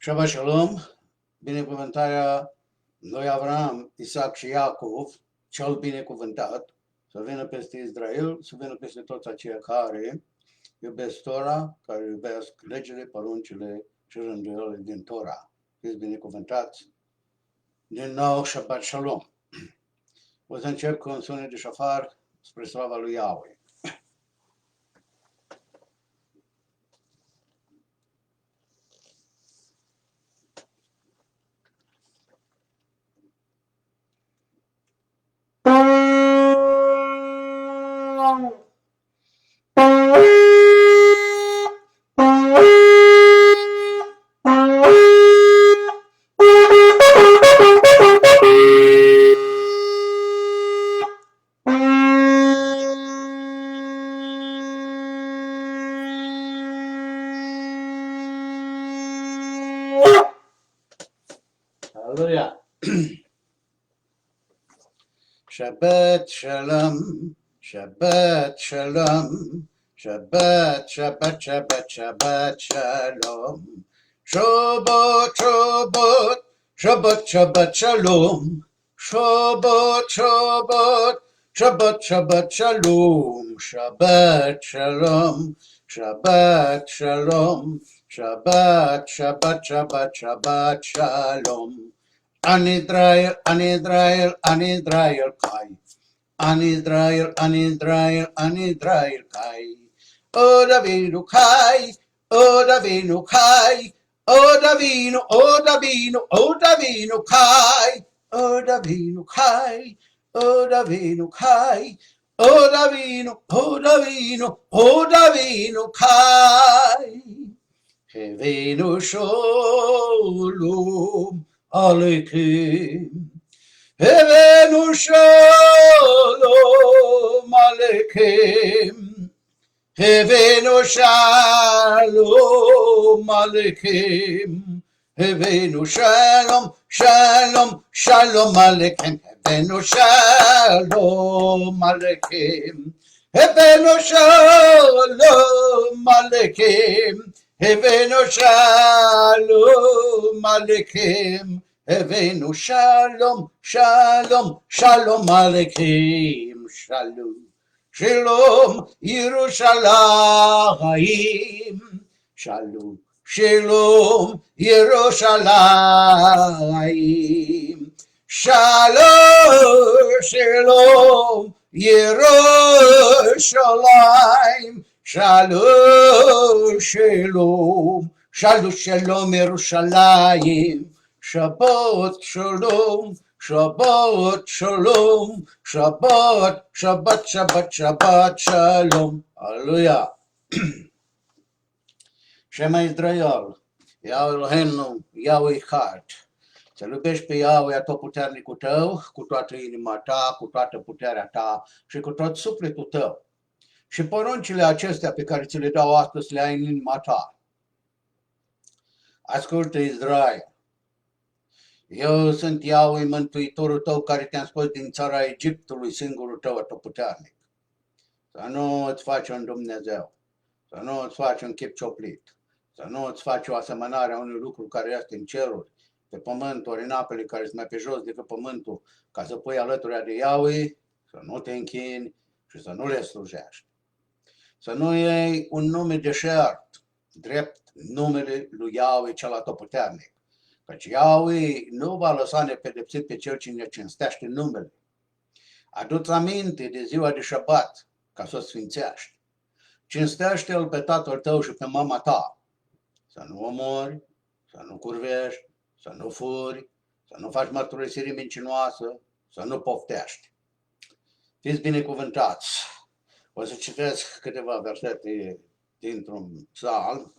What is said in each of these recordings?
Shabbat Shalom, binecuvântarea lui Avram, Isaac și Iacov, cel binecuvântat, să vină peste Israel, să vină peste toți aceia care iubesc Tora, care iubesc legile, poruncile și rânduielile din Tora. Fiți binecuvântați. Din nou, Shabbat Shalom. O să încep cu un sunet de șofar spre slava lui Yahweh. Hallelujah. Shabbat Shalom, Shabbat Shalom, Shabbat, Shabbat, Shabbat, Shabbat Shalom. Shabbat, Shabbat, Shabbat, Shabbat Shalom. Shabbat, Shabbat, Shabbat, Shabbat Shalom. Shabbat Shalom, Shabbat Shalom, Shabbat, Shabbat, Shabbat, Shabbat Shalom. An Israel, An Israel, An Israel Kai. An Israel, An Israel, An Israel Kai. O Davinu Kai, O Davinu Kai, O Davinu, O Davinu, O Davinu Kai, O Davinu Kai, O Davinu Kai, O Davinu, O Davinu, O Davinu Kai. Hevenu Shalom Aleichem. Hevenu Shalom Aleichem. Hevenu Shalom Aleichem. Hevenu Shalom, Shalom, Shalom Aleichem. Hevenu Shalom Aleichem. Hevenu Shalom Aleichem. Hevenu Shalom Aleichem. Hevenu Shalom, Shalom, Shalom Aleichem. Shalom, Shalom Yerushalayim. Shalom, Shalom Yerushalayim. Shalom, Shalom Yerushalayim. Shalom, Shalom, Shalom, Shalom Yerushalayim. Shabbat Shalom, Shabbat Shalom, Shabbat, Shabbat, Shabbat, Shabbat Shalom. Aleluia. Shema Israel, Yahweh Elohenu, Yahweh Echad. Să iubești pe Yahweh atotputernicul tău, cu toată inima ta, cu toată puterea ta și cu tot sufletul tău. Și poruncile acestea pe care ți le dau astăzi le ai în inima ta. Ascultă, Israel. Eu sunt Yahweh, Mântuitorul tău, care te-am scos din țara Egiptului, singurul tău atotputernic. Să nu îți faci un Dumnezeu, să nu îți faci un chip cioplit, să nu îți faci o asemănare a unui lucru care este în ceruri, pe pământ, ori în apele care sunt mai pe jos decât pământul, ca să pui alături de Yahweh, să nu te închini și să nu le slujești. Să nu iei un nume deșert, drept numele lui Yahweh cel atotputernic. Căci Yahweh nu va lăsa nepedepsit pe cel ce ne cinstește numele. Adu-ți aminte de ziua de Șabat, ca să o sfințești. Cinstește-l pe tatăl tău și pe mama ta. Să nu omori, să nu curvești, să nu furi, să nu faci mărturisire mincinoasă, să nu poftești. Fiți binecuvântați! O să citesc câteva versete dintr-un psalm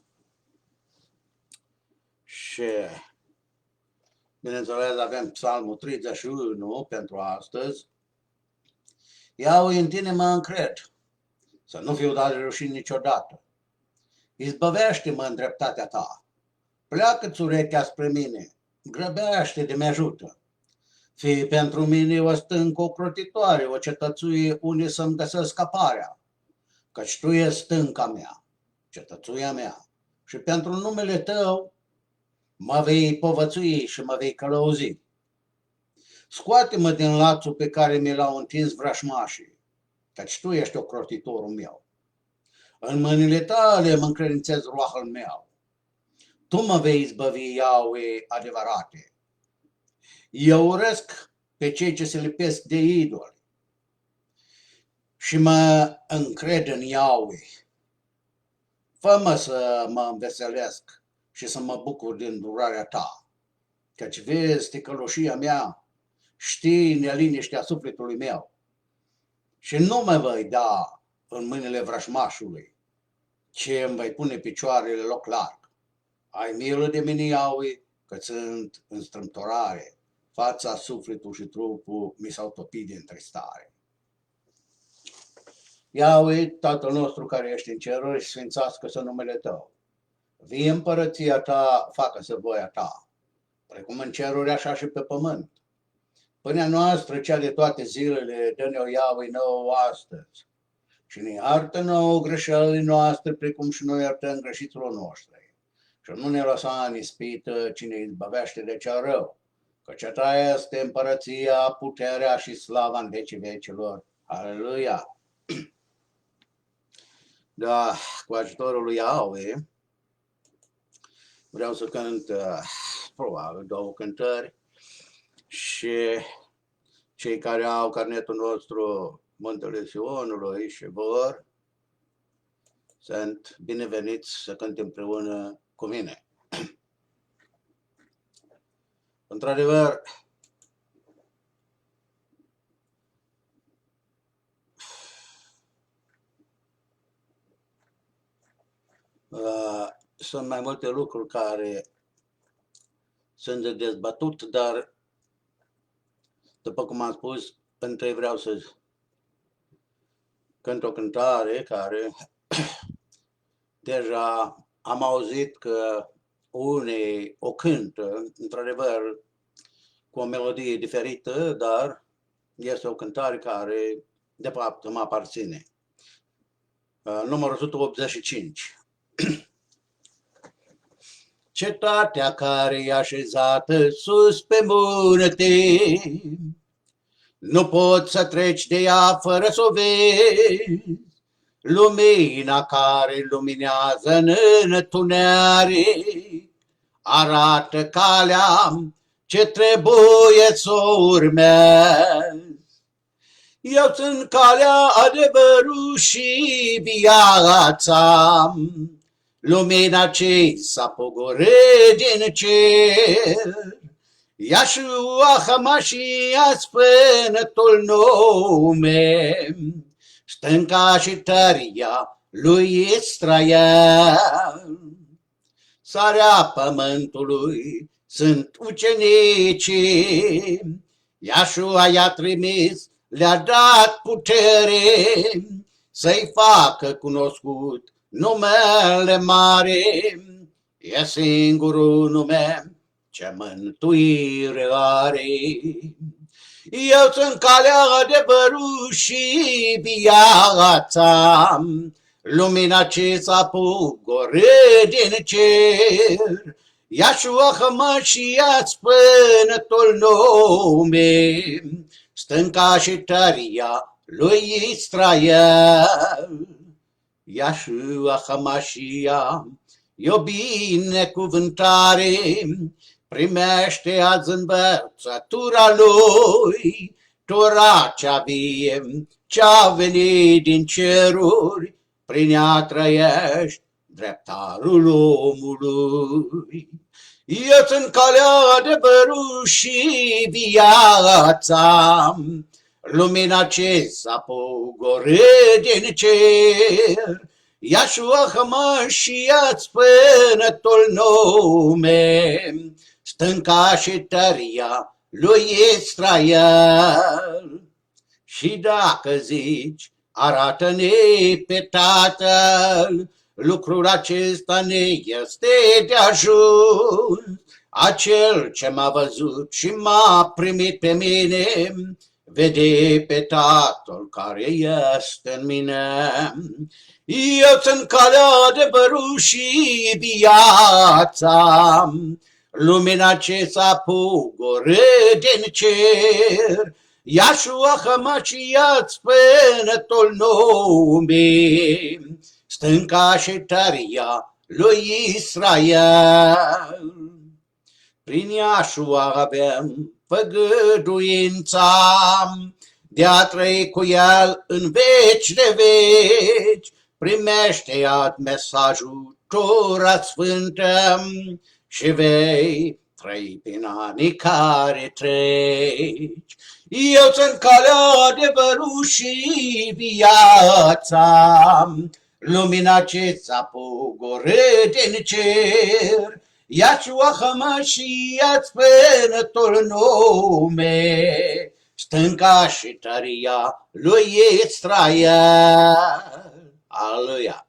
și, bineînțeles, avem psalmul 31 pentru astăzi. Iau în tine mă încred, să nu fiu dat de rușine niciodată. Izbăvește-mă în dreptatea ta. Pleacă-ți urechea spre mine, grăbește de mi-ajută. Fii pentru mine o stâncă ocrotitoare, o cetățuie unde să-mi găsesc scaparea. Căci tu ești stânca mea, cetățuia mea, și pentru numele tău mă vei povățui și mă vei călăuzi. Scoate-mă din lațul pe care mi l-au întins vrășmașii, căci tu ești ocrotitorul meu. În mâinile tale mă încredințez roahul meu. Tu mă vei izbăvi, Iahve, adevărate. Eu urăsc pe cei ce se lipesc de idoli și mă încred în Iahve. Fă-mă să mă înveselesc și să mă bucur din durarea ta, căci vezi ticăloșia mea, știi neliniștea sufletului meu și nu mă voi da în mâinile vrăjmașului, ci îmi vei pune picioarele loc larg. Ai milă de mine, Iahve, că sunt în strâmtorare, fața, sufletul și trupul mi s-au topit de întristare. Iahve, Tatăl nostru care ești în ceruri, sfințească-se numele Tău. Vie împărăția Ta, facă-se voia Ta, precum în ceruri, așa și pe pământ. Pâinea noastră, cea de toate zilele, dă-ne-o, Iahve, nouă astăzi și ne iartă nouă greșelile noastre, precum și noi iertăm greșiților noștri. Și nu ne lăsa în ispită, ci ne izbăvește de cea rău, căci a Ta este împărăția, puterea și slava în vecii vecilor. Aleluia! Da, cu ajutorul lui Iahve vreau să cânt probabil 2 cântări și cei care au carnetul nostru Muntele Sionului și vor sunt bineveniți să cânte împreună cu mine. Într-adevăr, sunt mai multe lucruri care sunt de dezbătut, dar, după cum am spus, întâi vreau să cânt o cântare care deja am auzit că unii o cântă, într-adevăr, cu o melodie diferită, dar este o cântare care, de fapt, mă aparține. Numărul 185. Cetatea care e așezată sus pe munte, nu poți să treci de ea fără să o vezi. Lumina care luminează în întuneric arată calea ce trebuie să o urmezi. Eu sunt calea, adevărul și viața, lumina ce s-a pogorât din cer. Yeshua HaMashiach, spânătul nume, stânca și tăria lui Israel. Sarea pământului sunt ucenicii, Yeshua i-a trimis, le-a dat putere să-i facă cunoscut numele mare. E singurul nume ce mântuire are. Eu sunt calea, adevărul și viața, lumina ce s-a pogorât din cer. Yeshua HaMashiach, spânătul nume, stânca și tăria lui Israel. Yeshua HaMashiach, e o binecuvântare, primește azi învățătura lui, Tora cea vie, ce-a venit din ceruri, prin ea trăiești dreptarul omului. Eu sunt calea, adevărul și viața, lumina ce s-a pogorât din cer. Yeshua HaMashiach, spânătul nume, stânca și tăria lui Israel. Și dacă zici, arată-ne pe Tatăl, lucrul acesta ne este de ajuns. Acel ce m-a văzut și m-a primit pe mine, vede pe Tatăl care este în mine. Eu sunt calea, adevărul și viața, lumina ce s-a pogorât din cer, Yahshua HaMashiach, spânătul lumii, stânca și tăria lui Israel. Prin Yahshua avem făgăduința de a trăi cu el în veci de veci. Primește iad mesajul Tora Sfântă și vei trăi prin anii care treci. Eu sunt calea, adevărul și viața, lumina ce s-a pogorât din cer, Yahshua HaMashiach, spânătul nume, stânca și tăria lui Israel. Aleluia!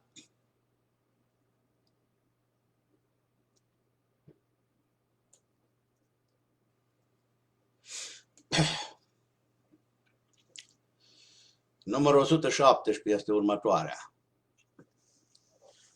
Numărul 117 este următoarea.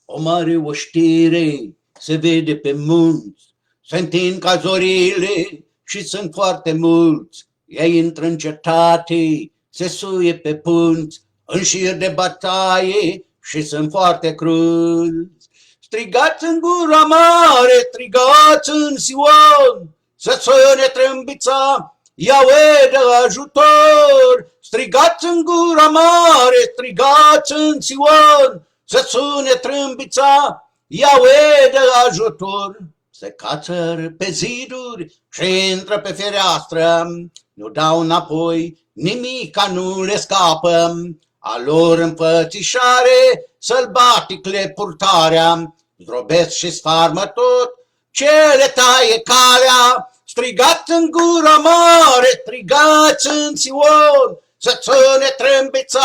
O mare oștire se vede pe munți, se întind ca zorile și sunt foarte mulți. Ei intră în cetate, se suie pe punți, în șir de bătaie și sunt foarte crunți. Strigați în gura mare, strigați în Sion, să sune trâmbița, Iahve de ajutor. Strigați în gura mare, strigați în Sion, să sune trâmbița, Iahve de ajutor. Se cațără pe ziduri și intră pe fereastră, nu dau înapoi, nimica nu le scapă. A lor înfățișare sălbatic le purtarea, zdrobesc și sfarmă tot ce le taie calea. Strigați în gura mare, strigați în Sion, să sune trâmbița,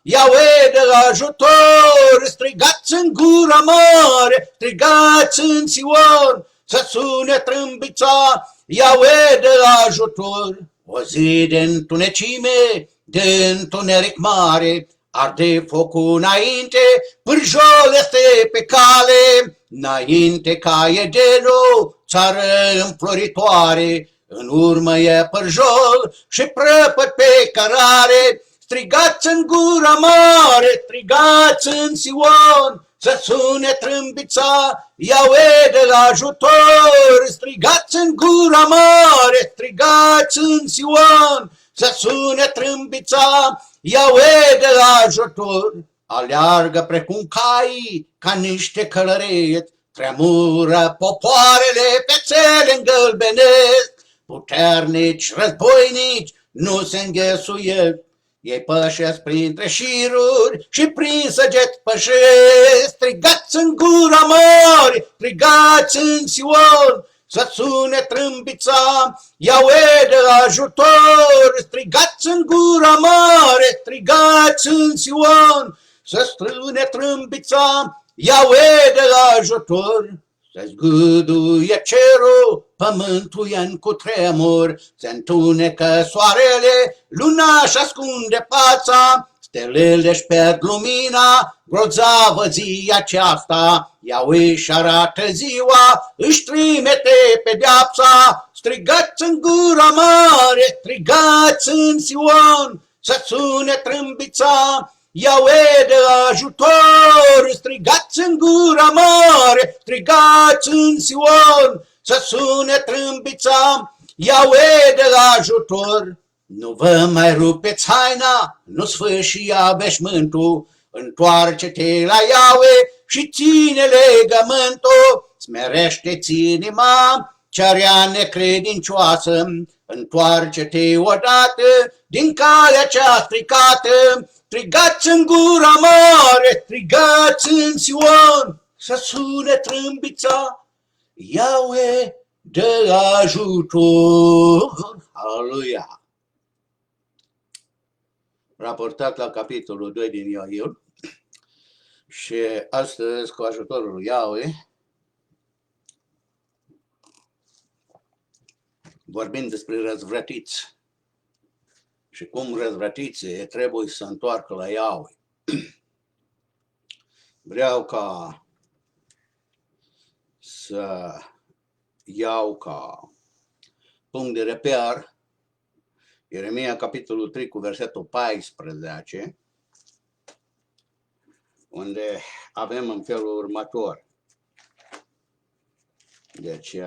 Iahve de ajutor. Strigați în gura mare, strigați în Sion, să sune trâmbița, Iahve de ajutor. O zi de întunecime, de întuneric mare, arde focul înainte, pârjol este pe cale, înainte ca Edenul, țară înfloritoare, în urmă e pârjol și prăpăd pe cărare. Strigați în gura mare, strigați în Sion, să sune trâmbița, Iahve de ajutor. Strigați în gura mare, strigați în Sion, să sune trâmbița, Iahve de ajutor. Aleargă precum cai, ca niște călăreți, tremură popoarele pe țele îngălbenesc. Puternici războinici nu se înghesuiesc, ei pășesc printre șiruri și prin săgeți pășesc. Strigați în gura mare, strigați în Sion, să sune trâmbița, Iahve de ajutor. Strigați în gura mare, strigați în Sion, să sune trâmbița, Iahve de ajutor. Se zgâduie cerul, pământul e în cutremur, se întunecă soarele, luna își ascunde fața, stelele își pierd lumina, grozavă zi aceasta, Iahve își arată ziua, își trimite pedeapsa. Strigați în gura mare, strigați în Sion, să sune trâmbița, Iahve de ajutor. Strigați în gura mare, strigați în Sion, să sune trâmbița, Iahve de ajutor. Nu vă mai rupeți haina, nu sfâșia veșmântul, întoarce-te la Iahve și ține legământul. Smerește-ți inima, cea necredincioasă, întoarce-te odată din calea cea stricată. Strigați în gura mare, strigați în Sion, să sune trâmbița, Iahve de ajutor. Aleluia! Raportat la capitolul 2 din Ioil și astăzi, cu ajutorul lui Iahve, vorbim despre răzvrătiți și cum răzvrătiții trebuie să întoarcă la Iahve. Vreau ca să iau ca punct de reper Ieremia, capitolul 3, cu versetul 14, unde avem în felul următor. Deci,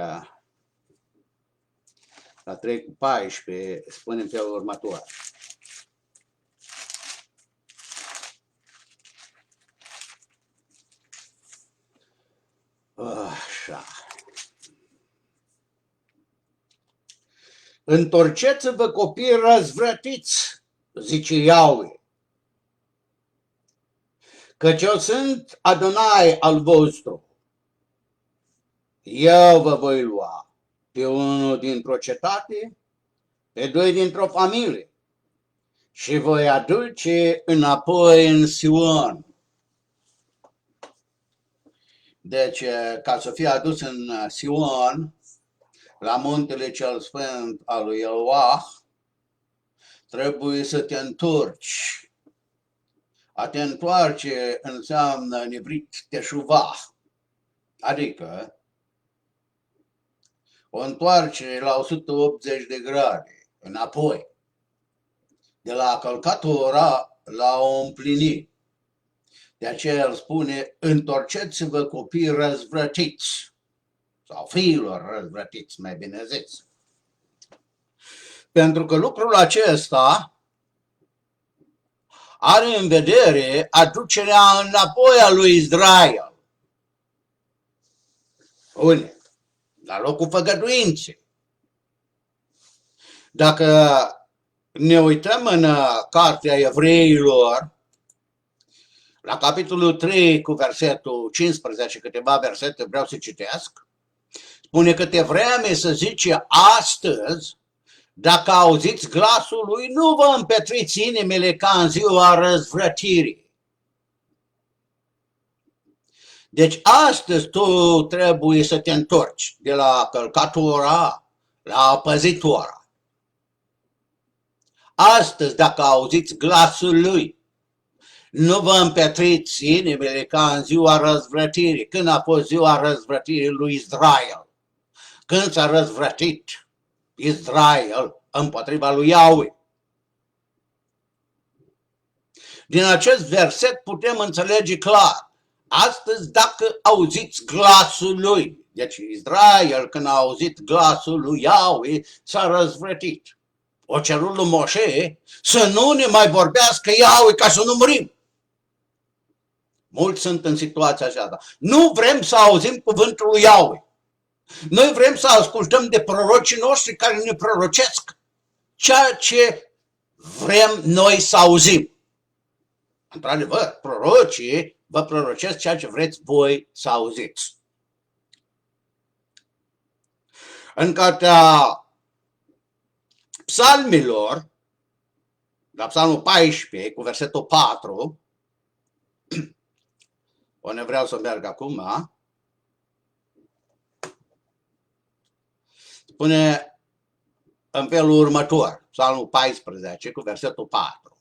la 3 cu 14 spune în felul următor. Așa. Întorceți-vă, copii răzvrătiți, zice Iahve, căci eu sunt Adonai al vostru. Eu vă voi lua pe unul dintr-o cetate, pe doi dintr-o familie și voi aduce înapoi în Sion. Deci, ca să fie adus în Sion, la muntele cel sfânt al lui Eloah, trebuie să te întorci. A te întoarce înseamnă în ivrit teșuvah, adică o întoarcere la 180 de grade, înapoi, de la a călca Tora la a o împlini. De aceea el spune, întorceți-vă, copii răzvrătiți, sau fiilor răzvrătiți, mai bine zis. Pentru că lucrul acesta are în vedere aducerea înapoi a lui Israel. Bune, la locul făgăduinței. Dacă ne uităm în cartea Evreilor, la capitolul 3 cu versetul 15, câteva versete vreau să citesc, spune că te vreme să zice astăzi, dacă auziți glasul lui, nu vă împetriți inimile ca în ziua răzvrătirii. Deci astăzi tu trebuie să te întorci de la călcatura la păzitura. Astăzi, dacă auziți glasul lui, nu vă împetriți inimile ca în ziua răzvrătirii. Când a fost ziua răzvrătirii lui Israel? Când s-a răzvrătit Israel împotriva lui Iahve. Din acest verset putem înțelege clar. Astăzi, dacă auziți glasul lui, deci Israel, când a auzit glasul lui Iahve, s-a răzvrătit. O cerut lui Moșe să nu ne mai vorbească Iahve ca să nu murim. Mulți sunt în situația aceasta. Nu vrem să auzim cuvântul lui Iahve. Noi vrem să ascultăm de prorocii noștri care ne prorocesc ceea ce vrem noi să auzim. Într-adevăr, prorocii vă prorocesc ceea ce vreți voi să auziți. În cartea Psalmilor, la Psalmul 14, cu versetul 4, unde vreau să merg acum, spune în felul următor, Psalmul 14, cu versetul 4.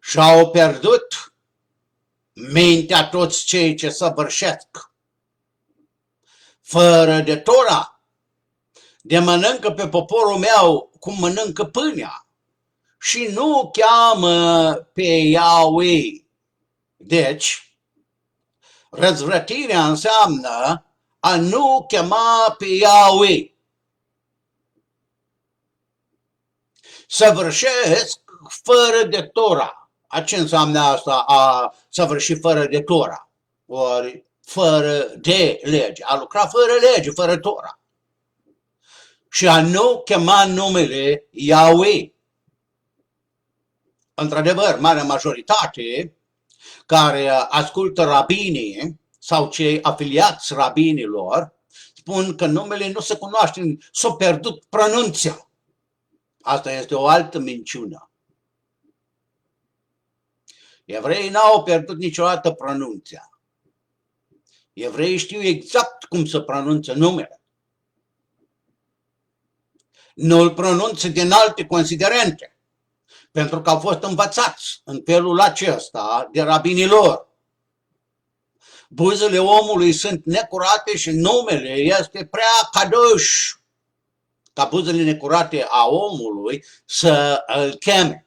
Și-au pierdut mintea toți cei ce săvârșesc fără de Tora, de mănâncă pe poporul meu cum mănâncă pâinea și nu cheamă pe Iahve. Deci, răzvrătirea înseamnă a nu chema pe Iahve. Săvârșesc fără de Tora. A ce înseamnă asta, a săvârși fără de Tora? Ori fără de lege, a lucra fără lege, fără Tora. Și a nu chema numele Iahve. Într-adevăr, marea majoritate care ascultă rabinii sau cei afiliați rabinilor spun că numele nu se cunoaște, s-a pierdut pronunția. Asta este o altă minciună. Evreii n-au pierdut niciodată pronunția. Evreii știu exact cum să pronunță numele. Nu îl pronunță din alte considerente, pentru că au fost învățați în felul acesta de rabinii lor. Buzele omului sunt necurate și numele este prea cadoș ca buzele necurate a omului să îl cheme.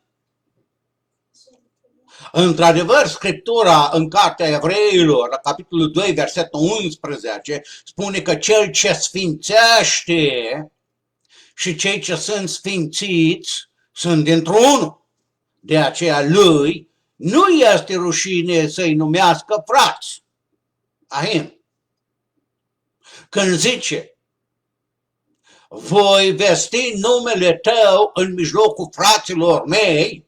Într-adevăr, Scriptura în Cartea Evreilor, la capitolul 2, versetul 11, spune că cel ce sfințește și cei ce sunt sfințiți sunt dintr-unul. De aceea lui nu este rușine să-i numească frați. Ahim. Când zice, voi vesti numele tău în mijlocul fraților mei,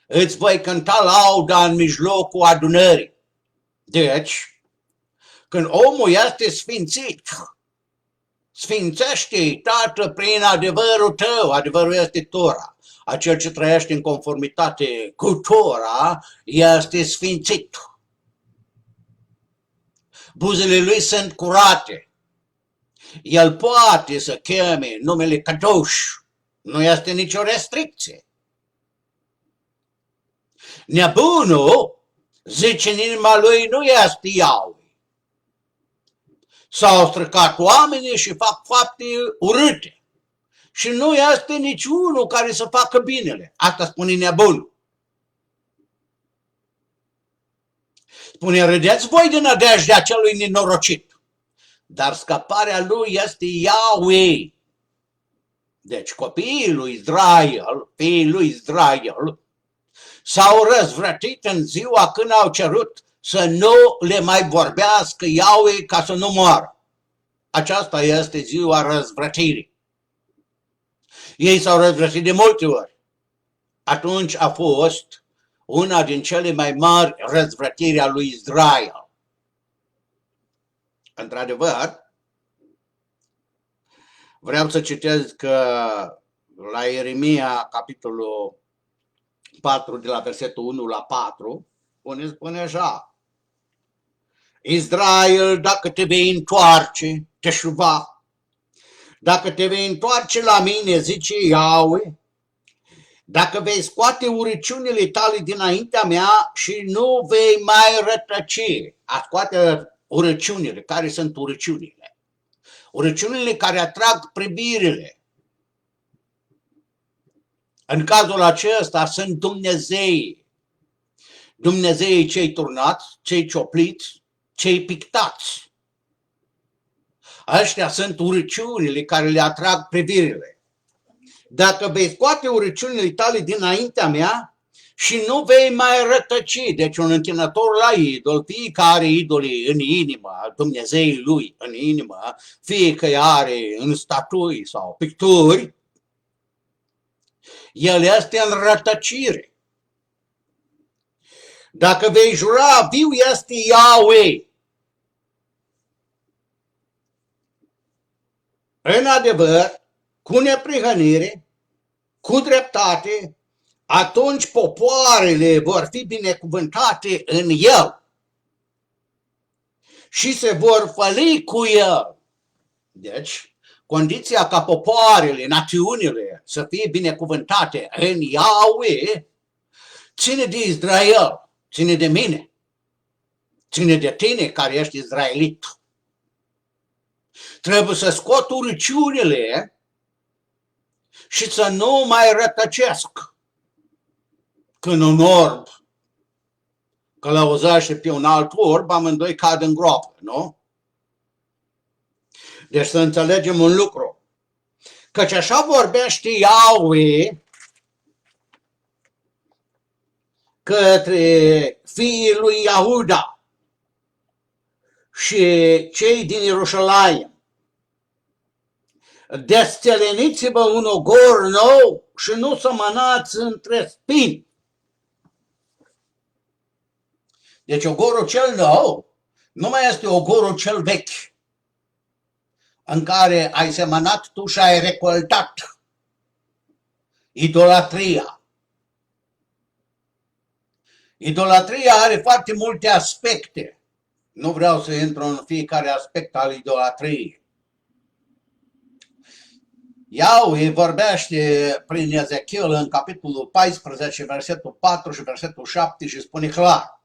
îți voi cânta lauda în mijlocul adunării. Deci, când omul este sfințit, sfințește-i, Tată, prin adevărul tău. Adevărul este Tora. Acel ce trăiește în conformitate cu Tora este sfințit. Buzele lui sunt curate. El poate să cheme numele Kadosh. Nu este nicio restricție. Nebunul zice în inima lui nu este Yahweh. S-au stricat oamenii și fac fapte urâte. Și nu este niciunul care să facă binele. Asta spune nebunul. Spune, râdeți voi de nădejdea celui nenorocit. Dar scăparea lui este Yahweh. Deci copiii lui Israel, fiii lui Israel, s-au răzvrătit în ziua când au cerut să nu le mai vorbească Yahweh ca să nu moară. Aceasta este ziua răzvrătirii. Ei s-au răzvrătit de multe ori. Atunci a fost una din cele mai mari răzvrătiri a lui Israel. Într-adevăr, vreau să citesc că la Ieremia, capitolul 4, de la versetul 1 la 4, spune așa: Israel, dacă te vei întoarce, teșuva, dacă te vei întoarce la mine, zice Yahweh, dacă vei scoate urăciunile tale dinaintea mea și nu vei mai rătăci. A scoate urăciunile. Care sunt urăciunile? Urăciunile care atrag privirile. În cazul acesta sunt Dumnezeii. Dumnezeii cei turnați, cei ciopliți, cei pictați. Ăștia sunt urăciunile care le atrag privirile. Dacă vei scoate urăciunile tale dinaintea mea și nu vei mai rătăci, deci un închinător la idol, fiecare idolii în inimă, Dumnezeii lui în inimă, fie că are în statui sau picturi, el este în rătăcire. Dacă vei jura, viu este Yahweh. În adevăr, cu neprihănire, cu dreptate, atunci popoarele vor fi binecuvântate în el și se vor făli cu el. Deci, condiția ca popoarele, națiunile să fie binecuvântate în Yahweh ține de Israel, ține de mine, ține de tine care ești izraelit. Trebuie să scot urăciunile și să nu mai rătăcesc. Când un orb călăuzește pe un alt orb, amândoi cad în groapă, nu? Deci să înțelegem un lucru. Căci așa vorbește Yahweh către fiii lui Iahuda și cei din Ierusalim. Desțeleniți-vă un ogor nou și nu să mănați între spini. Deci ogorul cel nou nu mai este ogorul cel vechi, în care ai semănat tu și ai recoltat. Idolatria. Idolatria are foarte multe aspecte. Nu vreau să intru în fiecare aspect al idolatriei. Yahweh vorbește prin Ezechiel în capitolul 14, versetul 4 și versetul 7 și spune clar: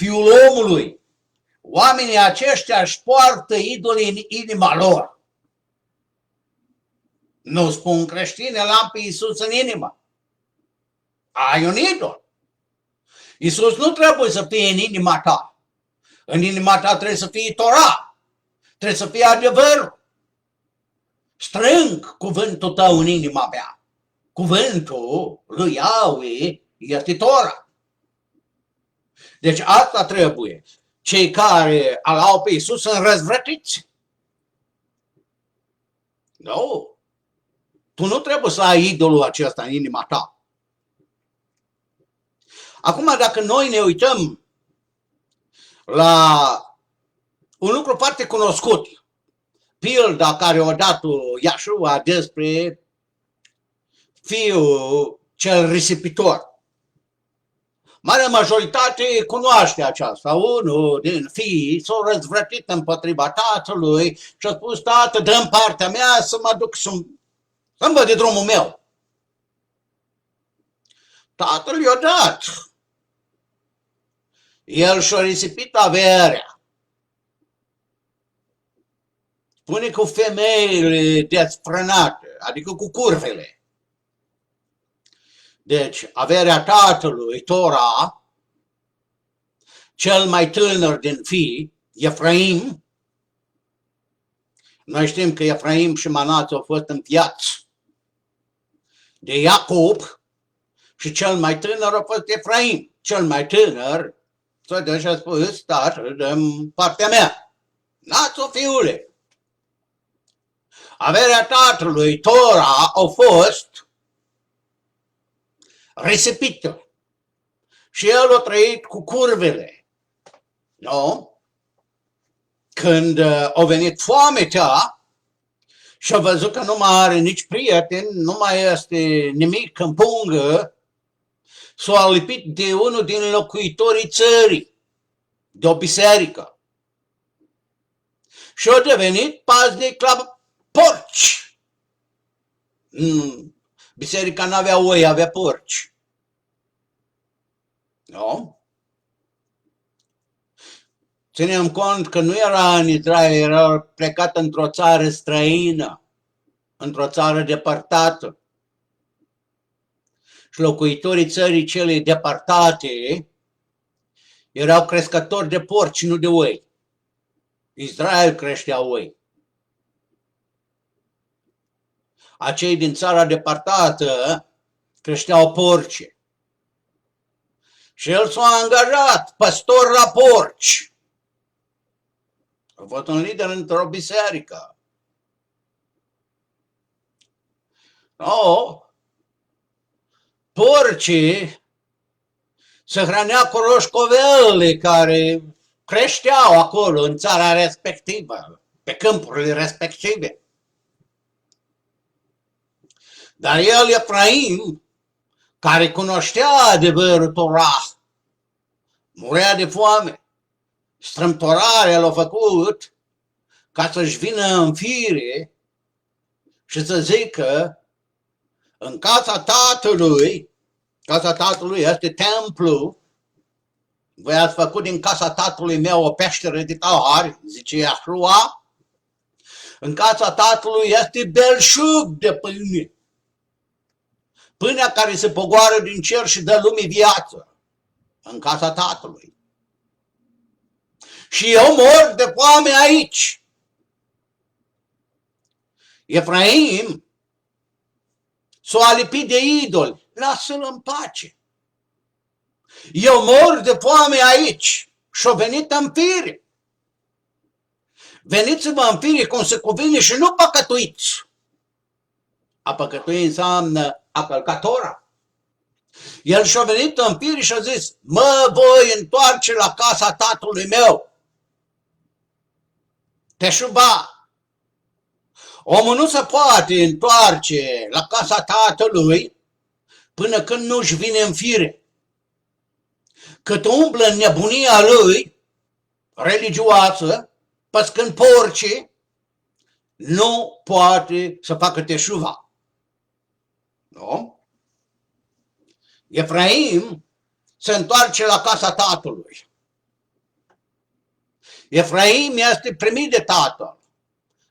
Fiul omului. Oamenii aceștia își poartă idolii în inima lor. Nu spun creștini, l-am pe Iisus în inimă. Ai un idol. Iisus nu trebuie să fie în inima ta. În inima ta trebuie să fie Tora. Trebuie să fie adevărul. Strâng cuvântul tău în inima mea. Cuvântul lui Yahweh este Tora. Deci asta trebuie. Cei care îl au pe Iisus sunt răzvrătiți. Nu. Tu nu trebuie să ai idolul acesta în inima ta. Acum, dacă noi ne uităm la un lucru foarte cunoscut, pilda care o dat Iesua despre fiul cel risipitor. Marea majoritate cunoaște aceasta. Unul din fii s-a răzvrătit împotriva tatălui și a spus: tată, dă-mi partea mea să mă duc să-mi văd de drumul meu. Tatăl i-a dat. El și-a risipit averea. Spune cu femeile desfrânate, adică cu curvele. Deci, averea tatălui, Tora, cel mai tânăr din fii, Efraim, noi știm că Efraim și Manase au fost înfiați de Iacob și cel mai tânăr a fost Efraim. Cel mai tânăr s-a dus și a spus: tată, dă-mi partea mea. Lasă-o, fiule. Averea tatălui, Tora, a fost risipită și el a trăit cu curvele. Nu? Când a venit foametea și a văzut că nu mai are nici prieten, nu mai este nimic în pungă, s-a lipit de unul din locuitorii țării, de o biserică. Și a devenit paznic la porci. Biserica n-avea oi, avea porci. Nu? Ținem cont că nu era în Israel, era plecat într-o țară străină, într-o țară depărtată. Și locuitorii țării celei depărtate erau crescători de porci, nu de oi. Israel creștea oi. Acei din țara depărtată creșteau porci. Și el s-a angajat păstor la porci. A fost un lider într-o biserică. Porcii se hrănea cu roșcovelele care creșteau acolo în țara respectivă, pe câmpurile respective. Dar el, Efraim, care cunoștea adevărul Torah, murea de foame. Strâmtorarea l-a făcut ca să-și vină în fire și să zică: în casa tatălui este templu, voi ați făcut din casa tatălui meu o peșteră de tauari, zice Iesua, în casa tatălui este belșug de pâine, pâinea care se pogoară din cer și dă lumii viață, în casa tatălui. Și eu mor de foame aici. Efraim s-a alipit de idoli, lasă-l în pace. Eu mor de foame aici și-a venit în fire. Veniți-vă în fire cum se cuvine și nu păcătuiți. A păcătui înseamnă a călca Tora. El și-a venit în fire și a zis: mă voi întoarce la casa tatălui meu. Teșuba. Omul nu se poate întoarce la casa tatălui până când nu-și vine în fire. Cât umblă în nebunia lui religioasă, păscând porci, nu poate să facă teșuva. Nu? Efraim se întoarce la casa tatălui. Efraim este primit de tatăl.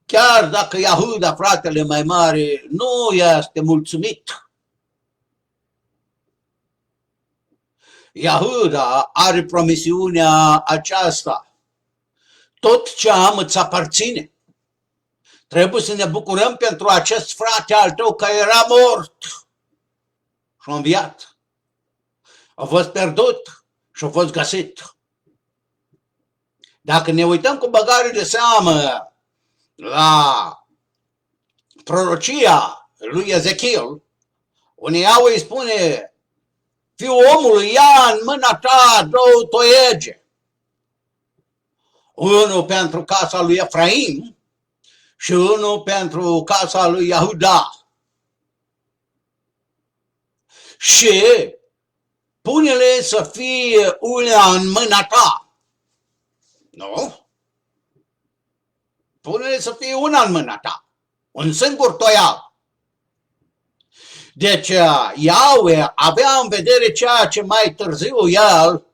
Chiar dacă Iahuda, fratele mai mare, nu este mulțumit. Iahuda are promisiunea aceasta. Tot ce am îți aparține. Trebuie să ne bucurăm pentru acest frate al tău care era mort și a înviat. A fost pierdut și a fost găsit. Dacă ne uităm cu băgare de seamă la prorocia lui Ezechiel, unde Iahve îi spune: fiul omului, ia în mâna ta două toiege, unul pentru casa lui Efraim și unul pentru casa lui Iahuda, și pune-le să fie una în mâna ta. Nu? Pune-le să fie una în mâna ta. Un singur toial. Deci Iahve avea în vedere ceea ce mai târziu el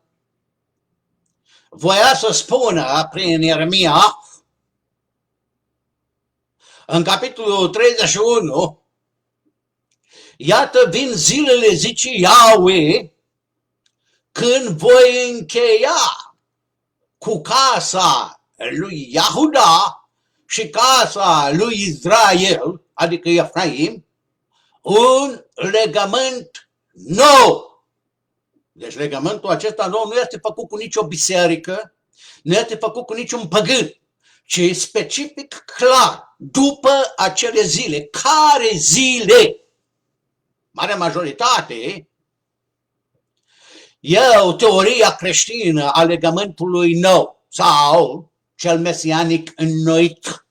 voia să spună prin Ieremia. În capitolul 31, iată vin zilele, zice Iahve, când voi încheia cu casa lui Iahuda și casa lui Israel, adică Efraim, un legământ nou. Deci legământul acesta nou nu este făcut cu nicio biserică, nu este făcut cu niciun păgân, ci specific clar, după acele zile. Care zile? Marea majoritate e o teoria creștină a legământului nou sau cel mesianic înnoit.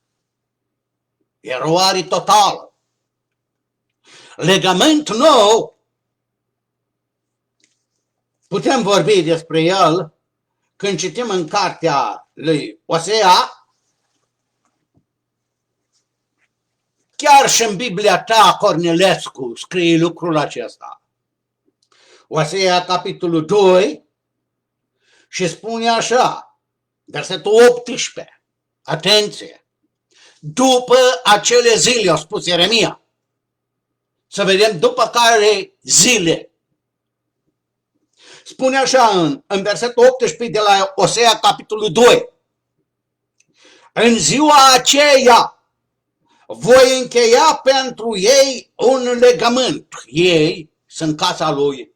Eroare totală. Legământ nou, putem vorbi despre el când citim în cartea lui Osea, chiar și în Biblia ta, Cornilescu, scrie lucrul acesta. Osea, capitolul 2, și spune așa, versetul 18, atenție, după acele zile, a spus Ieremia, să vedem după care zile. Spune așa în versetul 18 de la Osea, capitolul 2, în ziua aceea voi încheia pentru ei un legământ. Ei sunt casa lui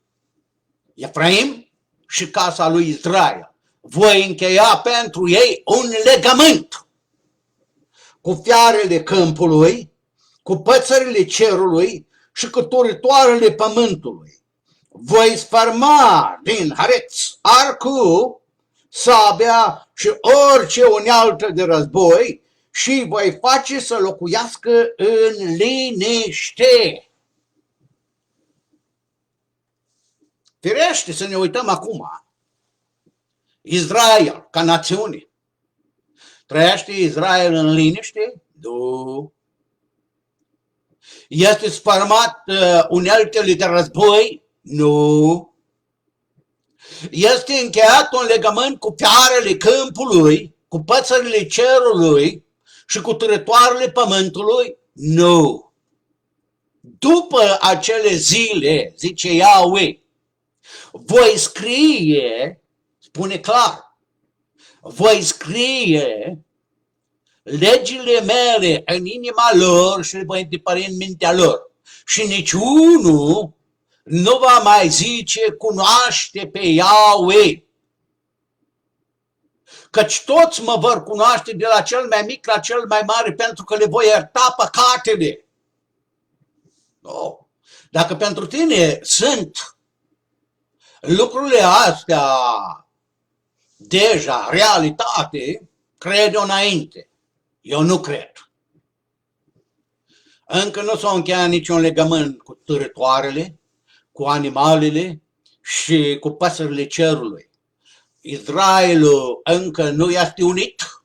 Efraim și casa lui Israel. Voi încheia pentru ei un legământ cu fiarele câmpului, cu păsările cerului și cu turitoarele pământului. Voi sfărma din Hareț arcul, sabia și orice unealtă de război și voi face să locuiască în liniște. Firește să ne uităm acum. Israel ca națiune. Trăiește Israel în liniște? Nu. Este sfărmat uneltele de război? Nu. Este încheiat un legământ cu fiarele câmpului, cu păsările cerului și cu târătoarele pământului? Nu. După acele zile, zice Iahve, voi scrie, spune clar, voi scrie legile mele în inima lor și le voi întipări în mintea lor. Și niciunul nu va mai zice cunoaște pe Iahve. Căci toți mă vor cunoaște de la cel mai mic la cel mai mare, pentru că le voi ierta păcatele. No. Dacă pentru tine sunt lucrurile astea deja realitate, crede-o înainte. Eu nu cred. Încă nu s-a încheiat niciun legământ cu târătoarele, cu animalele și cu păsările cerului. Israelul încă nu este unit.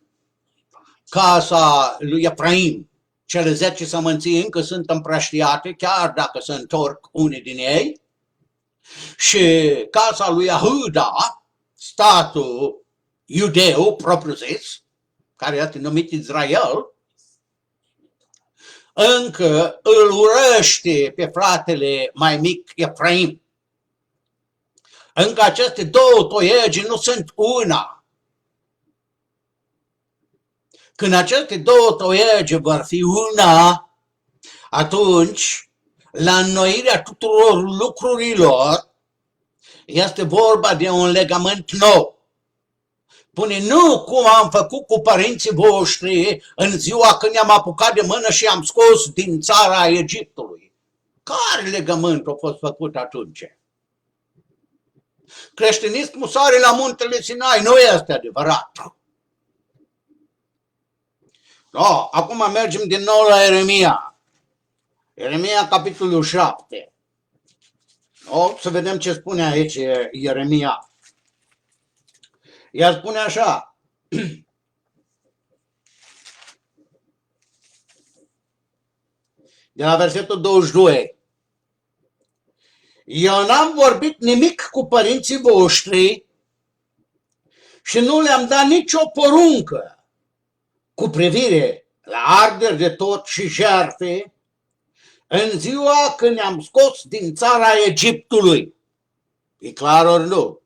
Casa lui Efraim, cele 10 sămânții încă sunt împrăștiate, chiar dacă se întorc unii din ei. Și casa lui Iahuda, statul iudeu propriu-zis, care este numit Israel, încă îl urăște pe fratele mai mic Efraim. Încă aceste două toiegi nu sunt una. Când aceste două toiegi vor fi una, atunci, la înnoirea tuturor lucrurilor, este vorba de un legământ nou. Spune, nu cum am făcut cu părinții voștri în ziua când ne-am apucat de mână și am scos din țara Egiptului. Care legământ a fost făcut atunci? Creștinismul sare la muntele Sinai, nu este adevărat. No, acum mergem din nou la Ieremia. Ieremia, capitolul 7. O, să vedem ce spune aici Ieremia. Ea spune așa. De la versetul 22. Eu n-am vorbit nimic cu părinții voștri și nu le-am dat nicio poruncă cu privire la arderi de tot și jertfe în ziua când ne-am scos din țara Egiptului. E clar ori nu?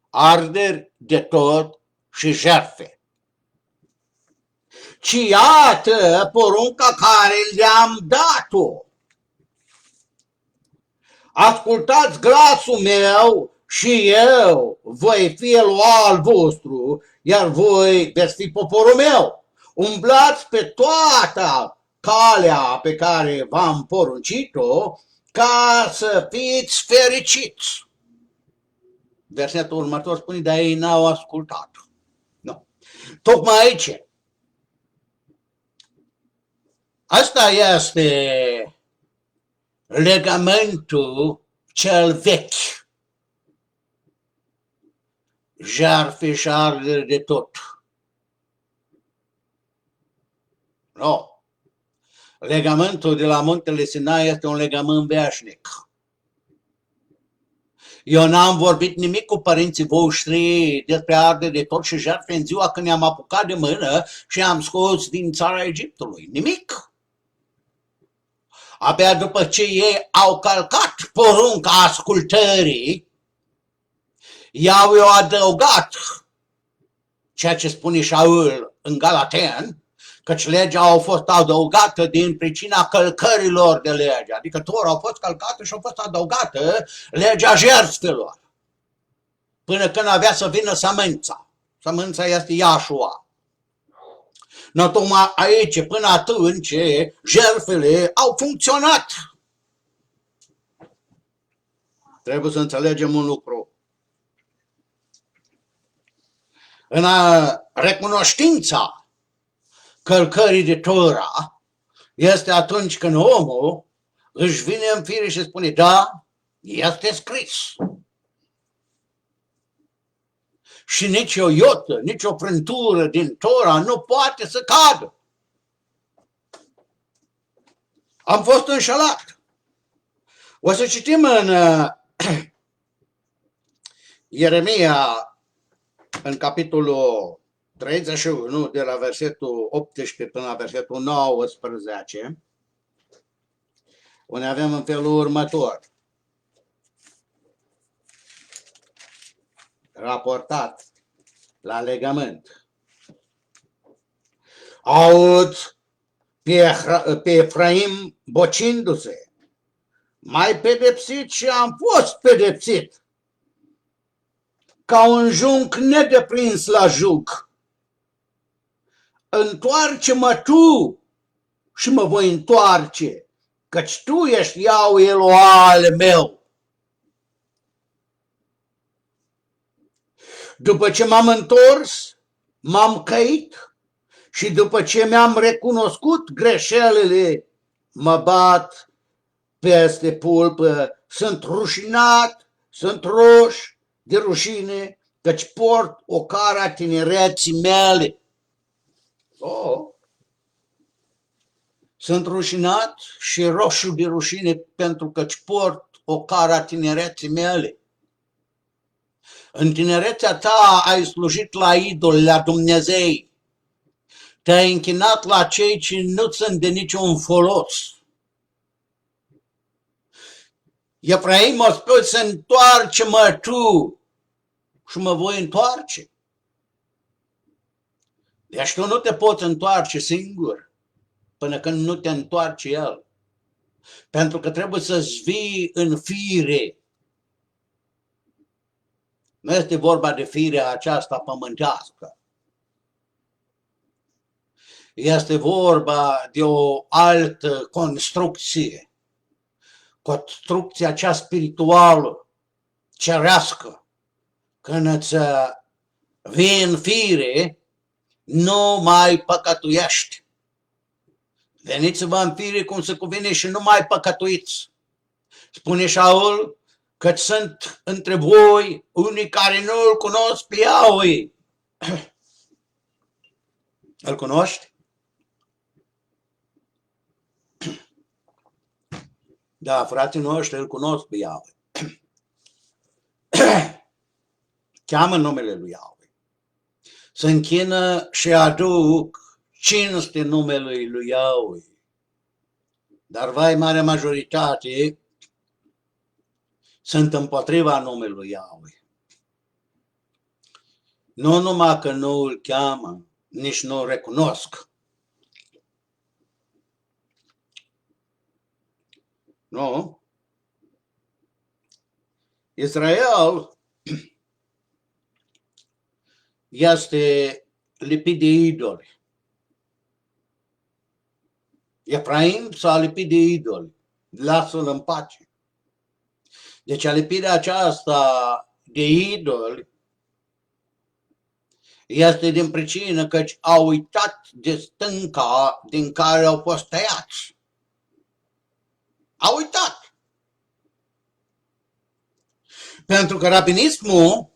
Arderi de tot și jertfe. Ci iată porunca care le-am dat-o. Ascultați glasul meu și eu voi fi el al vostru, iar voi veți fi poporul meu. Umblați pe toată calea pe care v-am poruncit-o ca să fiți fericiți. Versetul următor spune, dar ei n-au ascultat. Nu. Tocmai aici. Asta este legământul cel vechi. Jertfe și arderi de tot. No. Legământul de la muntele Sinai este un legământ veșnic. Eu n-am vorbit nimic cu părinții voștri despre arderi de tot și jertfe în ziua când ne-am apucat de mână și am scos din țara Egiptului. Nimic. Abia după ce ei au călcat porunca ascultării, i-au adăugat ceea ce spune Șaul în Galaten, căci legea a fost adăugată din pricina călcărilor de lege. Adică Tora a fost călcată și a fost adăugată legea jertfelor. Până când avea să vină sămânța. Sămânța este Iașua. No, tocmai aici, până atunci, jertfele au funcționat. Trebuie să înțelegem un lucru. În recunoștința călcării de Tora este atunci când omul își vine în fire și spune, da, este scris. Și nici o iotă, nici o frântură din Tora nu poate să cadă. Am fost înșelat. O să citim în Ieremia, în capitolul 31, de la versetul 18 până la versetul 19, unde avem în felul următor. Raportat la legământ. Aud pe Efraim bocindu-se. Mai pedepsit și am fost pedepsit. Ca un junc nedeprins la jug. Întoarce-mă tu și mă voi întoarce, căci tu ești Iahve al meu. După ce m-am întors, m-am căit și după ce mi-am recunoscut greșelile, mă bat peste pulpă, sunt rușinat, sunt roș de rușine, căci port ocara tinereții mele. Oh. Sunt rușinat și roșu de rușine pentru căci port ocara tinereții mele. În tinerețea ta ai slujit la idoli, la Dumnezei. Te-ai închinat la cei ce nu sunt de niciun folos. Efraim a spus, întoarce-mă tu și mă voi întoarce. Deci tu nu te poți întoarce singur până când nu te întoarce El. Pentru că trebuie să-ți vii în fire. Nu este vorba de firea aceasta pământească. Este vorba de o altă construcție. Construcția cea spirituală, cerească. Când îți vii în fire, nu mai păcătuiești. Veniți-vă în fire cum se cuvine și nu mai păcătuiți. Spune Șaul că sunt între voi unii care nu îl cunosc pe Iahve. Îl cunoști? Da, frații noștri îl cunosc pe Iahve. Cheamă numele lui Iahve. Se închină și aduc cinste numelui lui Iahve. Dar vai, mare majoritate sunt împotriva numelui Iahve. Nu numai că nu îl cheamă, nici nu îl recunosc. Nu? Israel este lipit de idoli. Efraim s-a lipit de idoli. Lasă-l în pace. Deci alipirea aceasta de idoli este din pricină căci au uitat de stânca din care au fost tăiați. Au uitat. Pentru că rabinismul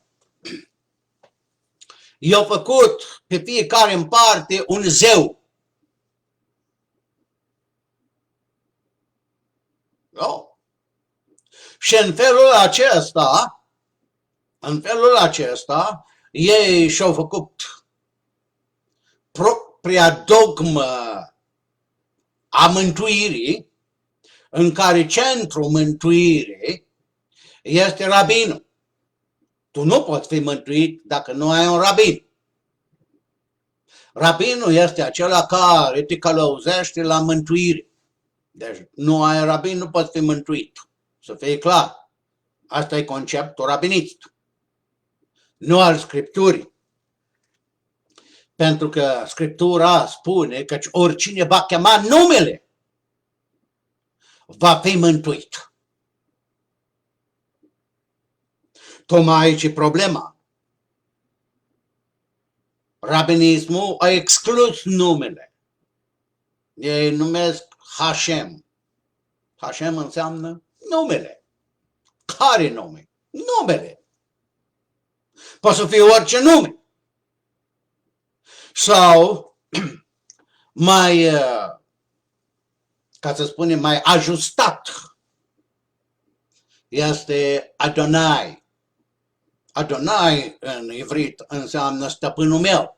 i-a făcut pe fiecare în parte un zeu. No? Și în felul acesta, ei și-au făcut propria dogmă a mântuirii, în care centrul mântuirii este rabinul. Tu nu poți fi mântuit dacă nu ai un rabin. Rabinul este acela care te călăuzește la mântuire. Deci nu ai rabin, nu poți fi mântuit. Să fie clar. Asta e conceptul rabinist. Nu al Scripturii. Pentru că Scriptura spune că oricine va chema numele va fi mântuit. Tocmai aici e problema. Rabinismul a exclus numele. Ei numesc Hashem. Hashem înseamnă numele. Care nume? Numele. Poate să fie orice nume. Sau mai, ca să spunem, mai ajustat este Adonai. Adonai în ivrit înseamnă stăpânul meu.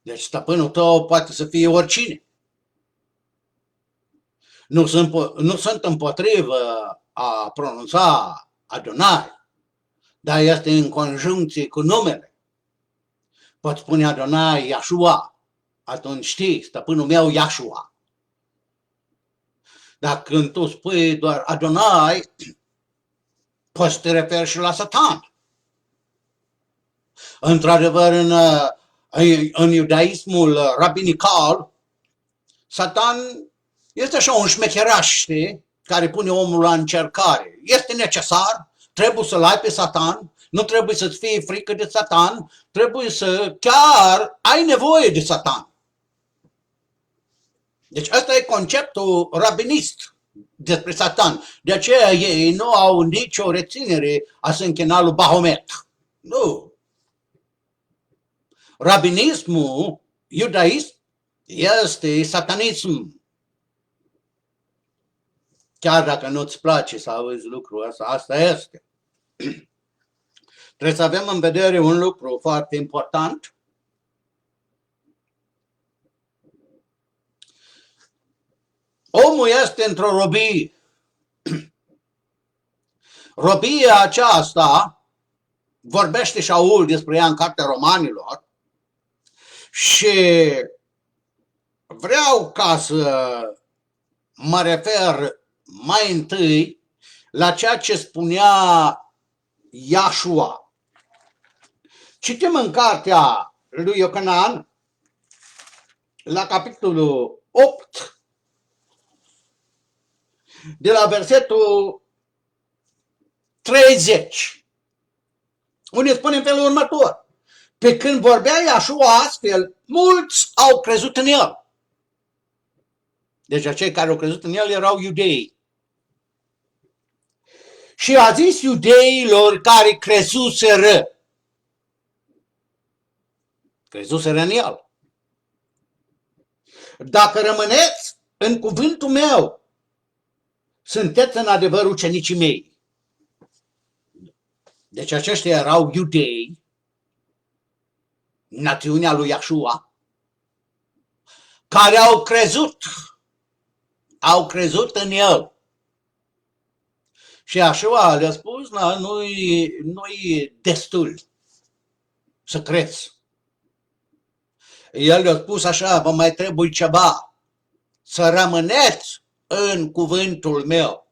Deci stăpânul tău poate să fie oricine. Nu sunt împotrivă a pronunța Adonai, dar este în conjuncție cu numele. Poți spune Adonai Yahshua, atunci știi, stăpânul meu Yahshua. Dar când tu spui doar Adonai, poți să te referi și la Satan. Într-adevăr, în iudaismul rabinical, Satan este așa un șmecheraș, știi, care pune omul la încercare. Este necesar, trebuie să-l ai pe Satan, nu trebuie să-ți fie frică de Satan, trebuie să chiar ai nevoie de Satan. Deci ăsta e conceptul rabinist despre Satan. De aceea ei nu au nicio reținere a se închina lui Bahomet. Nu. Rabinismul iudaist este satanism. Chiar dacă nu-ți place să auzi lucrul ăsta, asta este. Trebuie să avem în vedere un lucru foarte important. Omul este într-o robie. Robia aceasta vorbește Șaul despre ea în Cartea Romanilor și vreau ca să mă refer mai întâi la ceea ce spunea Iașua. Citim în cartea lui Iohanan, la capitolul 8, de la versetul 30, unde spune în felul următor: pe când vorbea Iașua astfel, mulți au crezut în el. Deci acei care au crezut în el erau iudei. Și a zis iudeilor care crezuseră în el: dacă rămâneți în cuvântul meu, sunteți în adevăr ucenicii mei. Deci aceștia erau iudei, națiunea lui Iașua, care au crezut în el. Și Iașua le-a spus: nu-i destul să crezi. El le-a spus așa: vă mai trebuie ceva, să rămâneți în cuvântul meu.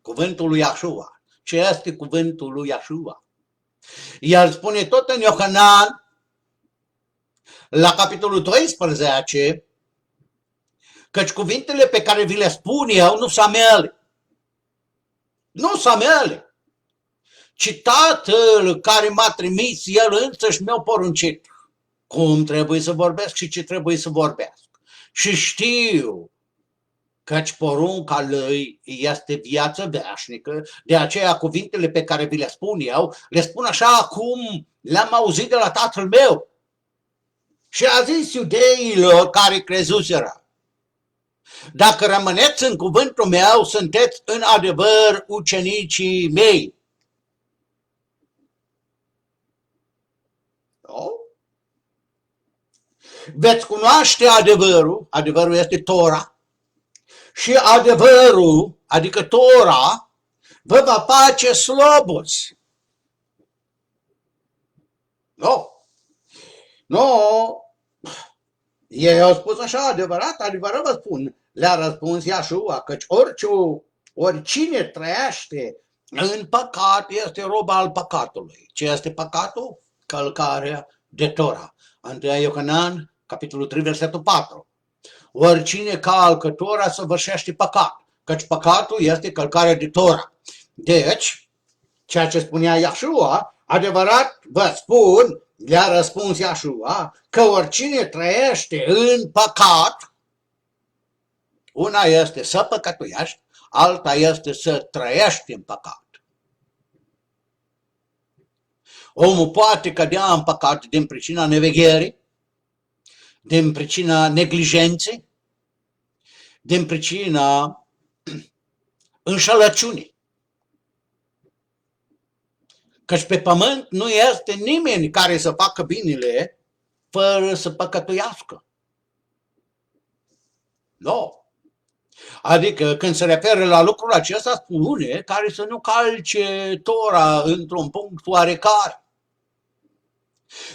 Cuvântul lui Iașua. Ce este cuvântul lui Iașua? El spune tot în Iohanan, la capitolul 12, căci cuvintele pe care vi le spun eu nu sunt mele. Nu sunt mele, ci Tatăl care m-a trimis, el însăși mi-a poruncit cum trebuie să vorbesc și ce trebuie să vorbesc. Și știu căci porunca lui este viață veșnică, de aceea cuvintele pe care vi le spun eu, le spun așa cum le-am auzit de la Tatăl meu. Și a zis iudeilor care crezuseră: dacă rămâneți în cuvântul meu, sunteți în adevăr ucenicii mei. Veți cunoaște adevărul, adevărul este Tora, și adevărul, adică Tora, vă va face slobozi. Nu, ei au spus așa: adevărat vă spun, le-a răspuns Iașua, căci oricine trăiește în păcat este rob al păcatului. Ce este păcatul? Călcarea de Tora. 1 Iohanan, capitolul 3, versetul 4. Oricine calcă Tora săvârșește păcat, căci păcatul este călcarea de Tora. Deci, ceea ce spunea Iașua, adevărat vă spun, le-a răspuns Iașua, că oricine trăiește în păcat, una este să păcătuiești, alta este să trăiești în păcat. Omul poate cădea în păcat din pricina nevegherii, din pricina neglijenței, din pricina înșelăciunii. Căci pe pământ nu este nimeni care să facă binele fără să păcătuiască. Nu. Adică când se referă la lucrul acesta, spune care să nu calce Tora într-un punct oarecare.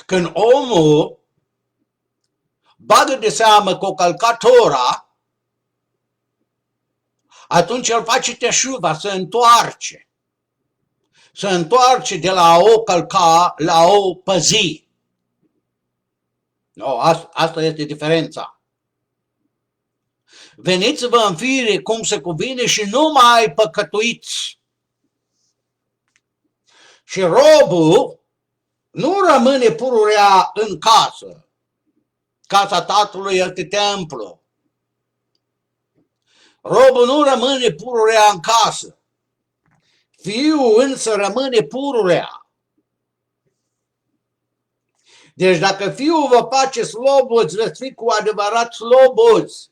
Când omul bagă de seamă că o călcat Tora, atunci el face teșuva, se întoarce. Se întoarce de la o călca la o păzi. No, asta este diferența. Veniți-vă în fire cum se cuvine și nu mai păcătuiți. Și robul nu rămâne pururea în casă. Casa tatălui este templu. Robul nu rămâne pururea în casă. Fiul însă rămâne pururea. Deci dacă Fiul vă face slobozi, veți fi cu adevărat slobozi.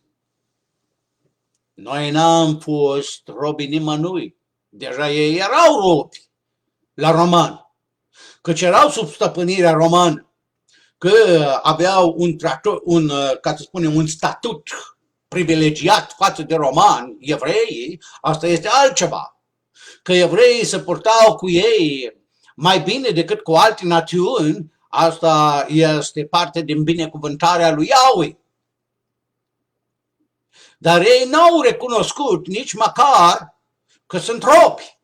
Noi n-am fost robi nimănui. Deja ei erau robi. la romani, căci erau sub stăpânirea romană, că aveau ca să spunem, un statut privilegiat față de romani, evreii, asta este altceva. Că evreii se purtau cu ei mai bine decât cu alte națiuni, asta este parte din binecuvântarea lui Yahweh. Dar ei n-au recunoscut nici măcar că sunt robi.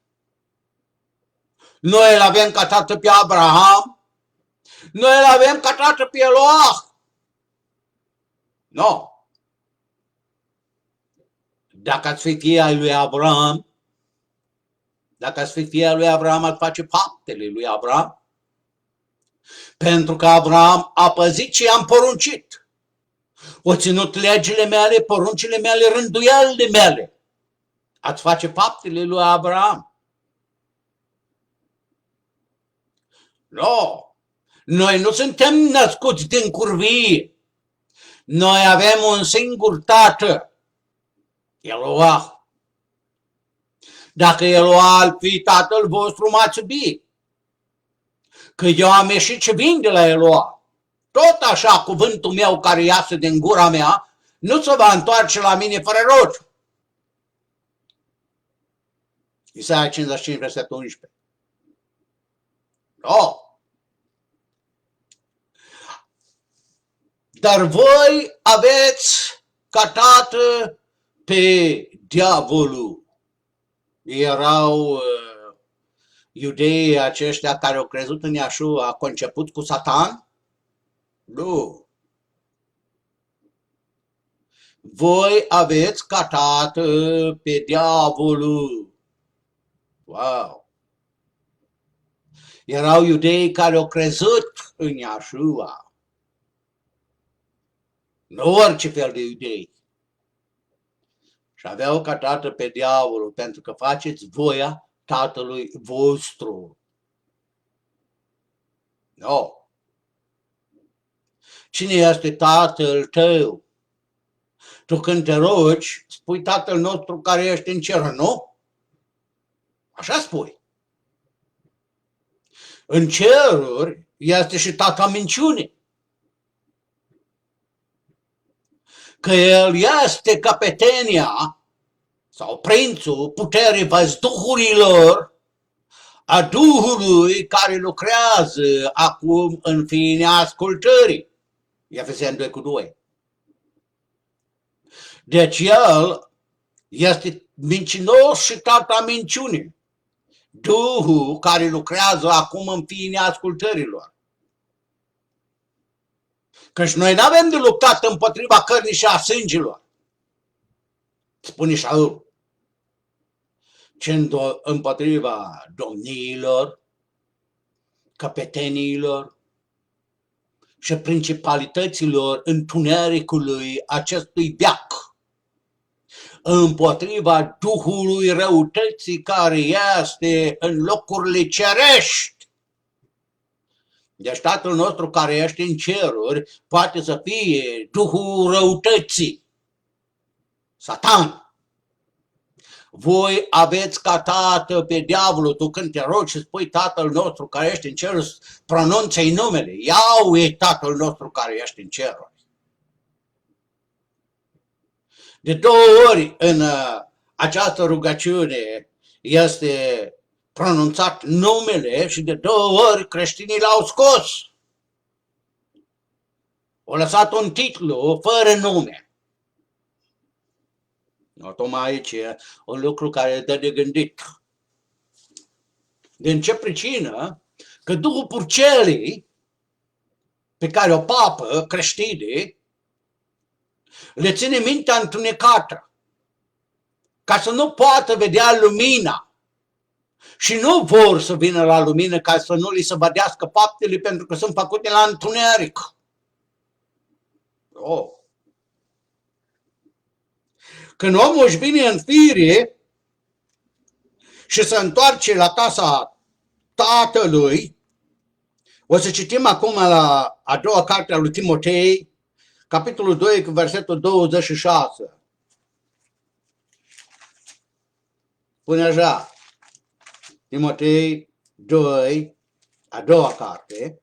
Noi îl avem ca tată pe Abraham, noi îl avem ca tată pe Eloah. Nu. Dacă ați fi fii ai lui Abraham, dacă ați fi fii ai lui Abraham, ați face faptele lui Abraham. Pentru că Abraham a păzit ce i-am poruncit. O ținut legile mele, poruncile mele, rânduielile mele. Ați face faptele lui Abraham. Nu. Noi nu suntem născuți din curvie. Noi avem un singur tată, Eloah. Dacă Eloah ar fi tatăl vostru, m-ați iubi. Că eu am ieșit și vin de la Eloah. Tot așa cuvântul meu care iasă din gura mea nu se va întoarce la mine fără rost. Isaia 55, versetul 11. No. Dar voi aveți ca tată pe diavolul. Erau iudeii aceștia care au crezut în Iesua, a conceput cu Satan? Nu. Voi aveți ca tată pe diavolul. Wow! Erau iudei care au crezut în Iesua. Nu orice fel de iudei. Și aveau ca tată pe diavolul, pentru că faceți voia tatălui vostru. Nu. Cine este tatăl tău? Tu când te rogi, spui tatăl nostru care ești în cer, nu? Așa spui. În ceruri este și tata minciunii. Că el este capetenia sau prințul puterii văzduhurilor, a Duhului care lucrează acum în fiinea ascultării. Efeseni 2:2. Deci el este mincinos și tata minciunii. Duhul care lucrează acum în fiinea ascultărilor. Căci noi nu avem de luptat împotriva cărnii și a sângelor, spune Șaul, ci împotriva domniilor, căpeteniilor și principalităților întunericului acestui veac, împotriva Duhului răutății care este în locurile cerești. Deci Tatăl nostru care ești în ceruri poate să fie Duhul răutății, Satan. Voi aveți ca tată pe diavolul, tu când te rogi și spui Tatăl nostru care ești în ceruri, pronunță-i numele, Iahweh Tatăl nostru care ești în ceruri. De 2 ori în această rugăciune este pronunțat numele și de 2 ori creștinii l-au scos. Au lăsat un titlu fără nume. Tocmai aici e un lucru care dă de gândit. Din ce pricină? Că Duhul Purcelii, pe care o papă creștinii, le ține mintea întunecată, ca să nu poată vedea lumina. Și nu vor să vină la lumină ca să nu li se vădească faptele pentru că sunt făcute la întuneric. Oh. Când omul își vine în fire și se întoarce la casa tatălui, o să citim acum la a doua carte a lui Timotei, capitolul 2, versetul 26. Pune așa, Timotei 2, a doua carte,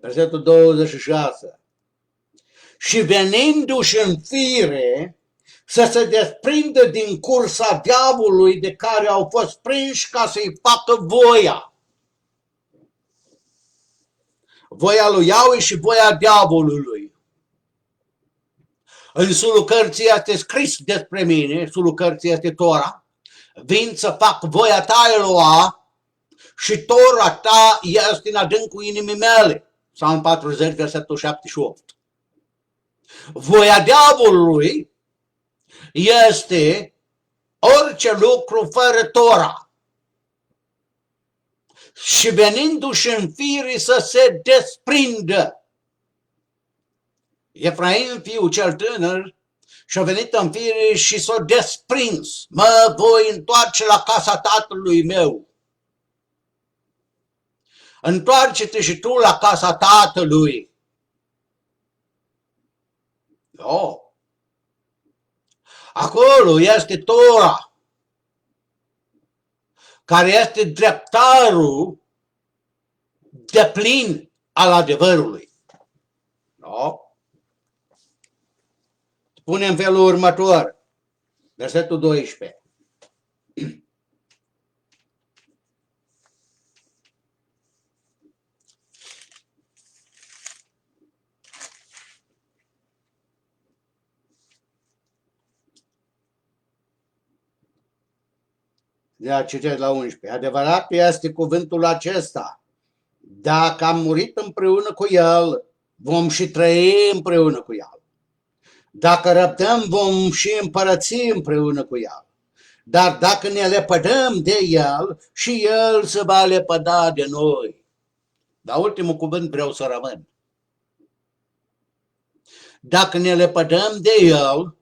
versetul 26. Și venindu-și în fire să se desprindă din cursa diavolului de care au fost prinși ca să-i facă voia. Voia lui Iahve și voia diavolului. În sulul cărții este scris despre mine, sulul cărții este Tora, vin să fac voia ta, Eloa, și Tora ta este în adâncul inimii mele. Psalm 40, versetul 7 și 8. Voia diavolului este orice lucru fără Tora. Și venindu-și în fire să se desprindă. Efraim, fiul cel tânăr, și-a venit în fire și s-a desprins. Mă voi întoarce la casa tatălui meu. Întoarce-te și tu la casa tatălui. Oh. Acolo este Tora, care este dreptarul deplin al adevărului. No? Spune în felul următor, versetul 12. De citesc la 11. Adevărat este cuvântul acesta. Dacă am murit împreună cu El, vom și trăi împreună cu El. Dacă răbdăm, vom și împărăți împreună cu El. Dar dacă ne lepădăm de El, și El se va lepăda de noi. Dar ultimul cuvânt vreau să rămân. Dacă ne lepădăm de El,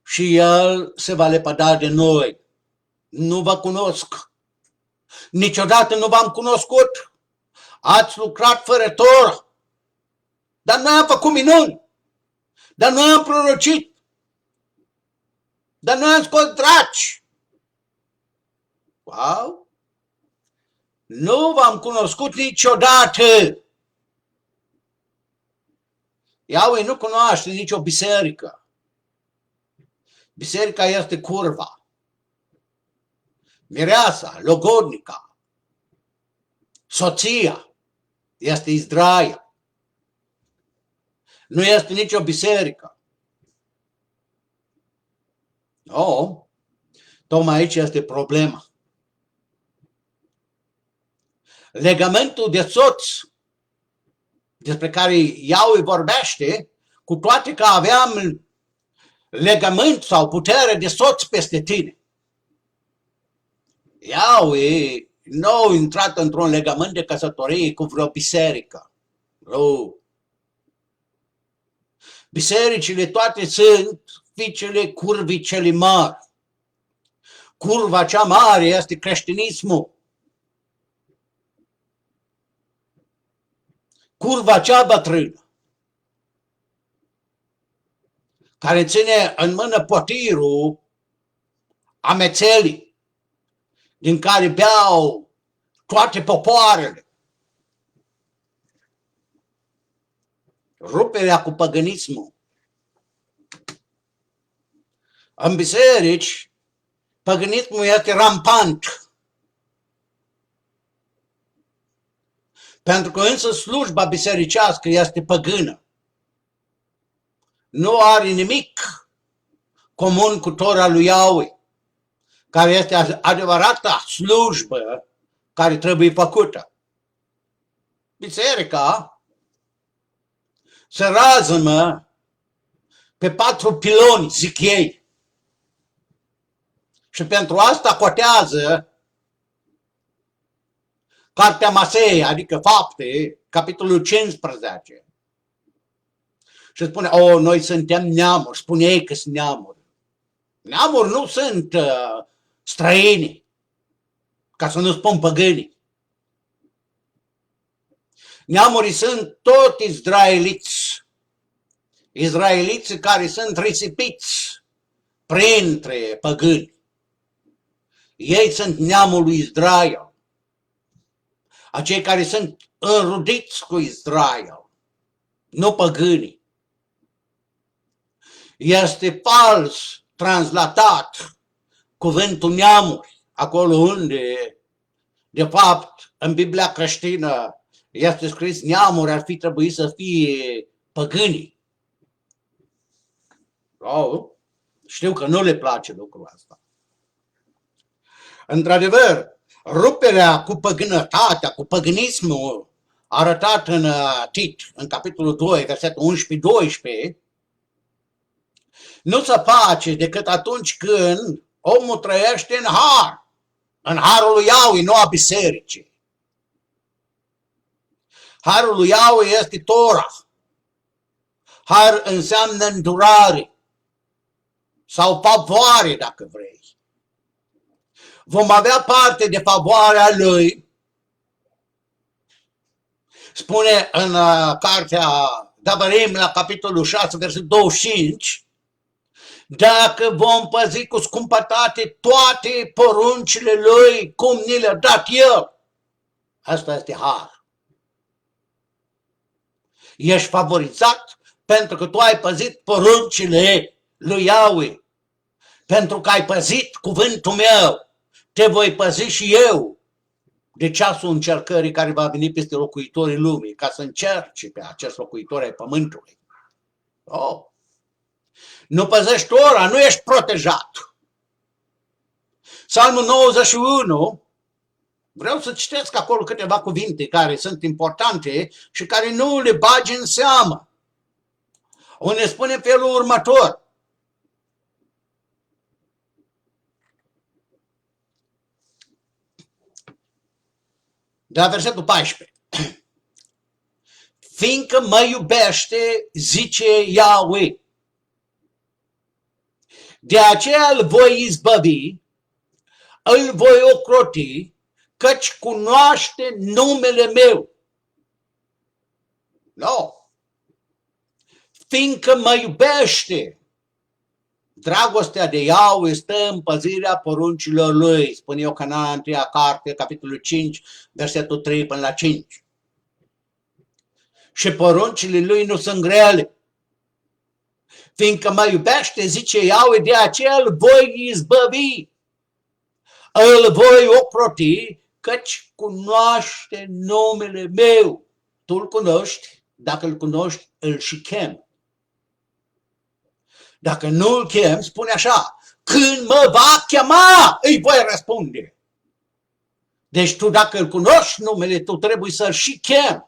și El se va lepăda de noi. Nu vă cunosc. Niciodată nu v-am cunoscut. Ați lucrat fără Tora. Dar nu am făcut minuni. Dar nu am prorocit. Dar nu am scos draci. Wow! Nu v-am cunoscut niciodată. Iahve nu cunoaște nicio biserică. Biserica este curva. Mireasa, logodnica, soția este Israel. Nu este nicio biserică. Nu, tocmai aici este problema. Legământul de soț despre care Iahve vorbește, cu toate că aveam legământ sau putere de soț peste tine. Iahve nu a intrat într-un legământ de căsătorie cu vreo biserică. Nu. Bisericile toate sunt fiicele curvii cele mari. Curva cea mare este creștinismul. Curva cea bătrână, care ține în mână potirul amețelii, din care beau toate popoarele. Ruperea cu păgânismul. În biserici, păgânismul este rampant. Pentru că însă slujba bisericească este păgână. Nu are nimic comun cu Tora lui Iahve, care este adevărata slujbă care trebuie făcută. Biserica se razămă pe 4 piloni, zic ei. Și pentru asta cotează Cartea Masei, adică Fapte, capitolul 15. Și spune, noi suntem neamuri, spune ei că sunt neamuri. Neamuri nu sunt străini, ca să nu spun păgâni. Neamurii sunt tot izraeliți, izraeliți care sunt risipiți printre păgâni. Ei sunt neamul lui Israel. acei care sunt înrudiți cu Israel, nu păgânii. Este fals translatat cuvântul neamuri, acolo unde, de fapt, în Biblia creștină este scris neamuri, ar fi trebuit să fie păgânii. Oh, știu că nu le place lucrul ăsta. Într-adevăr, ruperea cu păgânătatea, cu păgânismul arătat în Tit, în capitolul 2, versetul 11-12, nu se face decât atunci când omul trăiește în har, în harul lui Iahve, nu a bisericii. Harul lui Iahve este Tora. Har înseamnă îndurare sau favoare, dacă vrei. Vom avea parte de favoarea lui, spune în cartea Davarim, la capitolul 6, versetul 25, dacă vom păzi cu scumpătate toate poruncile lui, cum ni le-a dat el. Asta este har. Ești favorizat pentru că tu ai păzit poruncile lui Iahve. Pentru că ai păzit cuvântul meu, te voi păzi și eu de ceasul încercării care va veni peste locuitorii lumii, ca să încerci pe acest locuitor ai pământului. Oh. Nu păzești ora, nu ești protejat. Psalmul 91, vreau să citesc acolo câteva cuvinte care sunt importante și care nu le bagi în seamă. Unde spune felul următor. De la versetul 14. Fiindcă mă iubește, zice Iahve, de aceea îl voi izbăvi, îl voi ocroti, căci cunoaște numele meu. No. Fiindcă mă iubește, dragostea de Iahve stă în păzirea poruncilor lui, spune Iocana, întâia carte, capitolul 5, versetul 3 până la 5. Și poruncile lui nu sunt grele. Fiindcă mă iubește, zice Iahve, de aceea îl voi izbăvi, îl voi ocroti, căci cunoaște numele meu. Tu îl cunoști, dacă îl cunoști, îl și chem. Dacă nu îl chem, spune așa, când mă va chema, îi voi răspunde. Deci tu dacă îl cunoști numele, tu trebuie să-l și chem.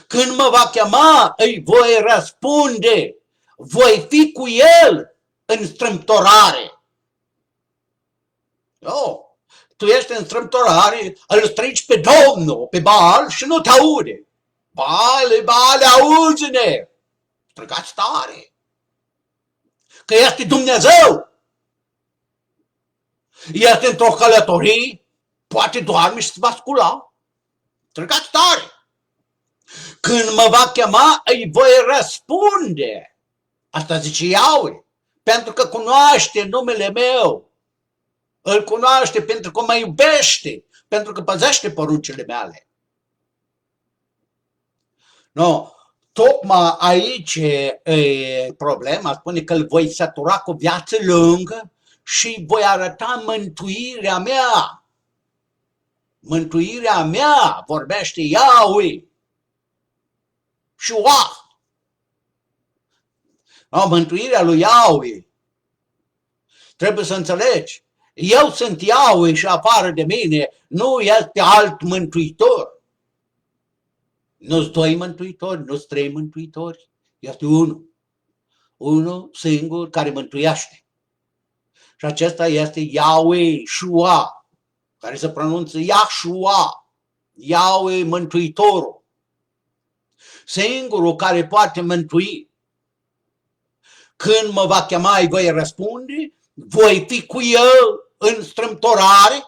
Când mă va chema, îi voi răspunde. Voi fi cu el în strâmtorare. Oh, tu ești în strâmtorare, îl strici pe Domnul, pe Baal și nu te aude. Baale, auzi-ne! Strigați tare! Că este Dumnezeu! Este într-o călătorie, poate doarme și se va scula. Strigați tare! Când mă va chema, îi voi răspunde. Asta zice Iahve, pentru că cunoaște numele meu. Îl cunoaște pentru că mă iubește, pentru că păzește poruncile mele. No, tocmai aici e problema, spune că îl voi sătura cu viață lungă și voi arăta mântuirea mea. Mântuirea mea, vorbește Iahve. Și mântuirea lui Iahve. Trebuie să înțelegi. Eu sunt Iahve și afară de mine nu este alt mântuitor. Nu-s doi mântuitori, nu-s trei mântuitori. Este unul. Unul singur care mântuiește. Și acesta este Iahve Shua, care se pronunță Yahshua. Iahve mântuitorul. Singurul care poate mântui. Când mă va chema, îi voi răspunde, voi fi cu el în strâmtorare,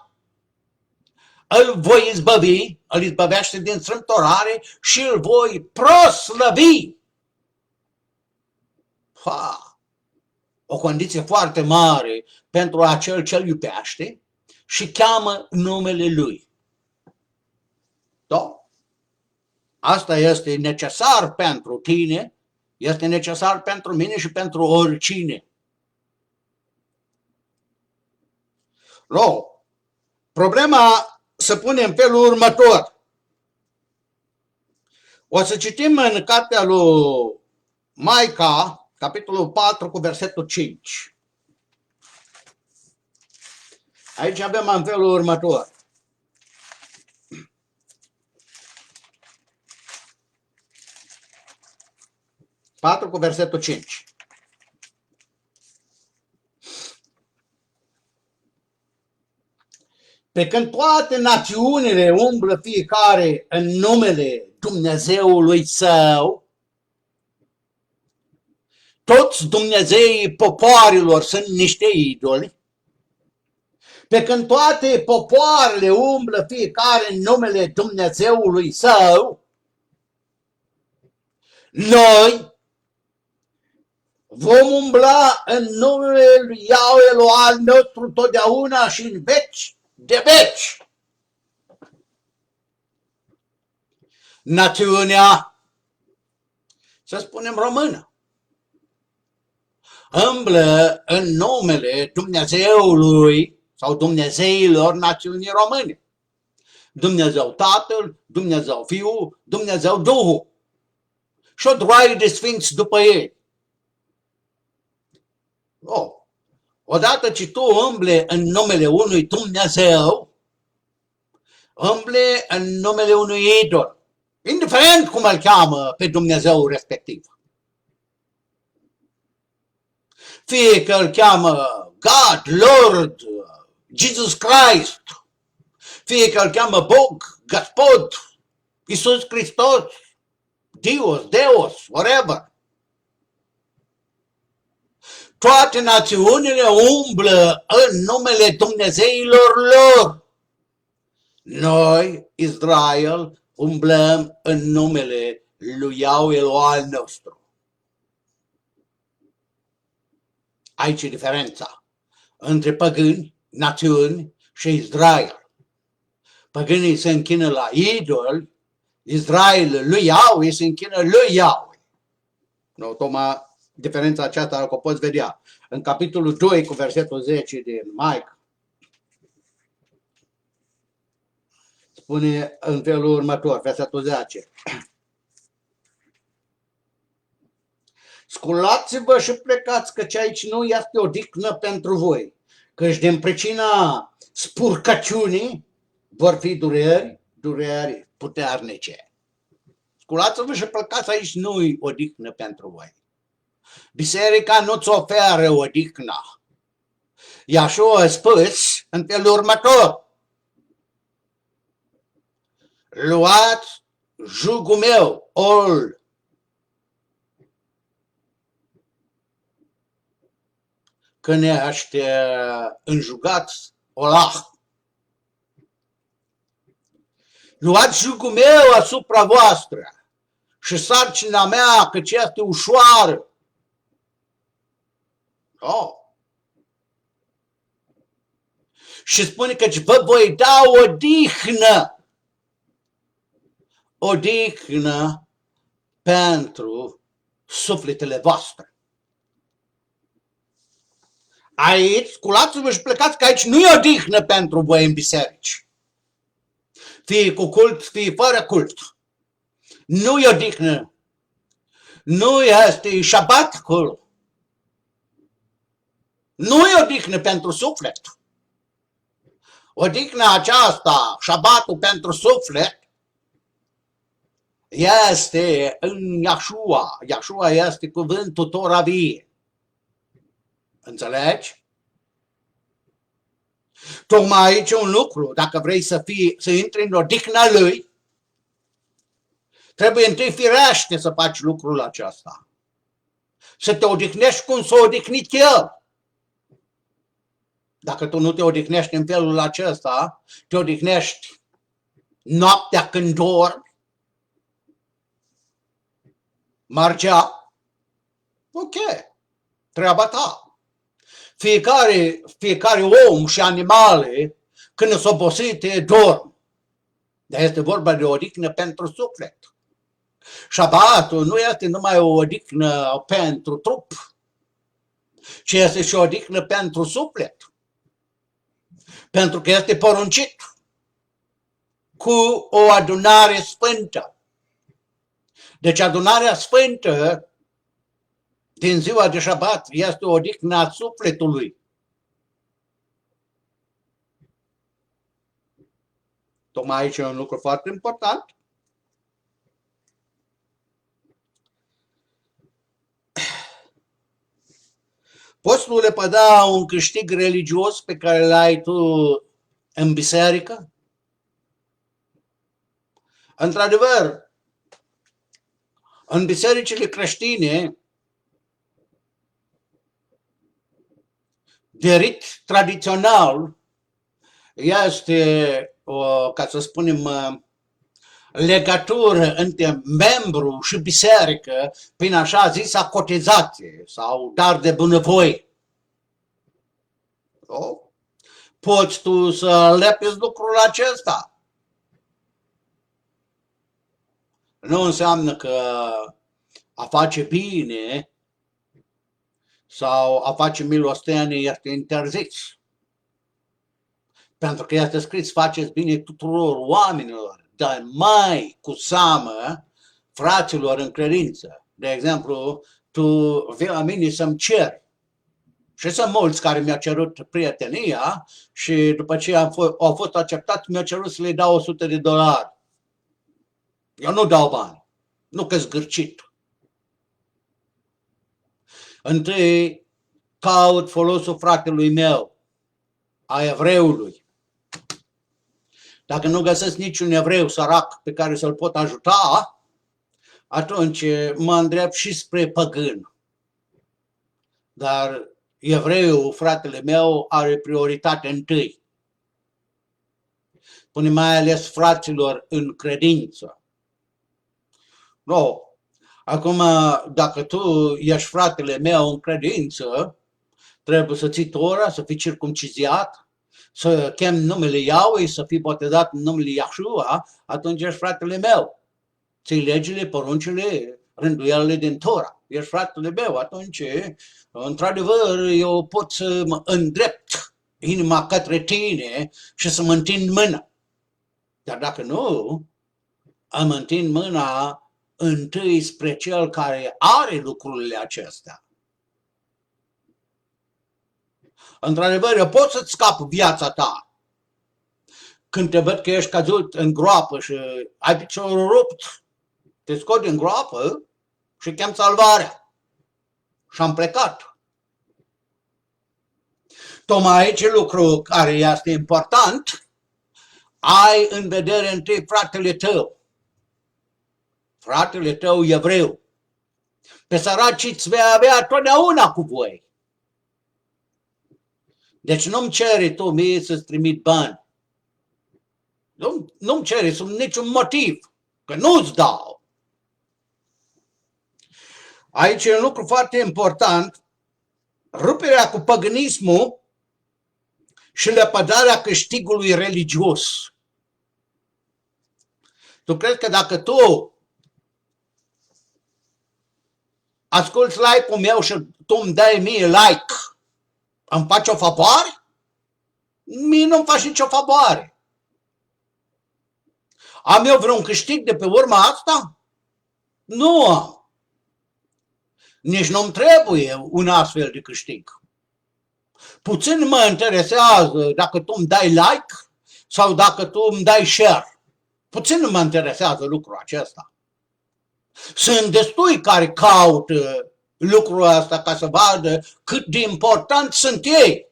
îl voi izbăvi, îl izbăvește din strâmtorare și îl voi proslăvi. O condiție foarte mare pentru acel ce îl iubește și cheamă numele lui. Da? Asta este necesar pentru tine, este necesar pentru mine și pentru oricine. No. Problema se pune în felul următor. O să citim în cartea lui Maica, capitolul 4, cu versetul 5. Aici avem în felul următor. Patru cu versetul 5. Pe când toate națiunile umblă fiecare în numele Dumnezeului său, toți Dumnezeii popoarelor sunt niște idoli, pe când toate popoarele umblă fiecare în numele Dumnezeului său, noi vom umbla în numele lui Iahve al nostru totdeauna și în veci de veci. Națiunea, să spunem română, umblă în numele Dumnezeului sau Dumnezeilor națiunii române. Dumnezeu Tatăl, Dumnezeu Fiul, Dumnezeu Duhul. Și o droaie de sfinți după ei. Oh. Odată ce tu umble în numele unui Dumnezeu, umble în numele unui idol, indiferent cum îl cheamă pe Dumnezeu respectiv. Fie că îl cheamă God, Lord, Jesus Christ, fie că îl cheamă Bog, Gospod, Iisus Hristos, Dios, Deus, whatever. Toate națiunile umblă în numele Dumnezeilor lor. Noi, Israel, umblăm în numele lui Iahve al nostru. Aici e diferența între păgâni, națiuni și Israel. Păgânii se închină la idol, Israel lui Iahve se închină lui Iahve. Nu, tocmai diferența aceasta o poți vedea în capitolul 2 cu versetul 10 din Maica. Spune în felul următor, versetul 10. Sculați-vă și plecați, căci aici nu este odihnă pentru voi, căci din pricina spurcăciunii vor fi dureri puternice. Sculați-vă și plecați, aici nu-i odihnă pentru voi. Biserica nu-ți oferă odihna. Iesua a spus în felul următor: luați jugul meu, când ești înjugați, olah. Luați jugul meu asupra voastră și sarcina mea, căci este ușoară. Oh. Și spune că vă voi da odihnă. Odihnă pentru sufletele voastre. Aici, sculați-vă și plecați, că aici nu e odihnă pentru voi în biserici. Fie cu cult, fie fără cult. Nu e odihnă. Nu este șabat acolo. Nu e odihnă pentru suflet. Odihna aceasta, șabatul pentru suflet, este în Iesua. Iesua este cuvântul Tora vie. Înțelegi? Tocmai aici e un lucru. Dacă vrei să intri în odihna lui, trebuie întâi firește să faci lucrul acesta. Să te odihnești cum s-a odihnit el. Dacă tu nu te odihnești în felul acesta, te odihnești noaptea când dormi, margea, ok, treaba ta. Fiecare om și animale, când sunt obosite, dorm. Dar este vorba de o odihnă pentru suflet. Șabatul nu este numai o odihnă pentru trup, ci este și o odihnă pentru suflet. Pentru că este poruncit cu o adunare sfântă. Deci adunarea sfântă din ziua de șabat este o odihnă a sufletului. Tocmai aici e un lucru foarte important. Poți nu lepăda un câștig religios pe care îl ai tu în biserică? Într-adevăr, în bisericile creștine, de rit tradițional, este o, ca să spunem, legătură între membru și biserică prin așa zisa cotizație sau dar de bunăvoie. Poți tu să lepezi lucrul acesta. Nu înseamnă că a face bine sau a face milostenie este interzis. Pentru că este scris, faceți bine tuturor oamenilor, dar mai cu seamă fraților în credință. De exemplu, tu vii la mine să-mi ceri. Și sunt mulți care mi-au cerut prietenia și după ce au fost acceptat, mi-au cerut să le dau $100. Eu nu dau bani, nu că zgârcit. Întâi caut folosul fratelui meu, a evreului. Dacă nu găsesc niciun evreu sărac pe care să-l pot ajuta, atunci mă îndrept și spre păgân. Dar evreul, fratele meu, are prioritate întâi. Pune mai ales fraților în credință. No. Acum, dacă tu ești fratele meu în credință, trebuie să ții Tora, să fii circumciziat, să chem numele Iahweh, să fii botezat în numele Iahshua, atunci ești fratele meu. Ții legile, poruncile, rânduielile din Tora. Ești fratele meu, atunci, într-adevăr, eu pot să mă îndrept inima către tine și să mă întind mâna. Dar dacă nu, îmi întind mâna întâi spre cel care are lucrurile acestea. Într-adevăr, eu pot să-ți scap viața ta. Când te văd că ești căzut în groapă și ai piciorul rupt, te scot din groapă și chem salvarea. Și am plecat. Tocmai aici lucru care este important, ai în vedere întâi fratele tău. Fratele tău evreu. Pe săraci îți vei avea totdeauna cu voi. Deci nu-mi cere tu mie să-ți trimit bani. Nu-mi cere sub niciun motiv, că nu-ți dau. Aici e un lucru foarte important, ruperea cu păgânismul și lepădarea câștigului religios. Tu crezi că dacă tu asculți like-ul meu și tu îmi dai mie like, îmi faci o favoare? Mie nu-mi faci nicio favoare. Am eu vreun câștig de pe urma asta? Nu am. Nici nu-mi trebuie un astfel de câștig. Puțin mă interesează dacă tu îmi dai like sau dacă tu îmi dai share. Puțin mă interesează lucrul acesta. Sunt destui care caută lucrul ăsta ca să vadă cât de important sunt ei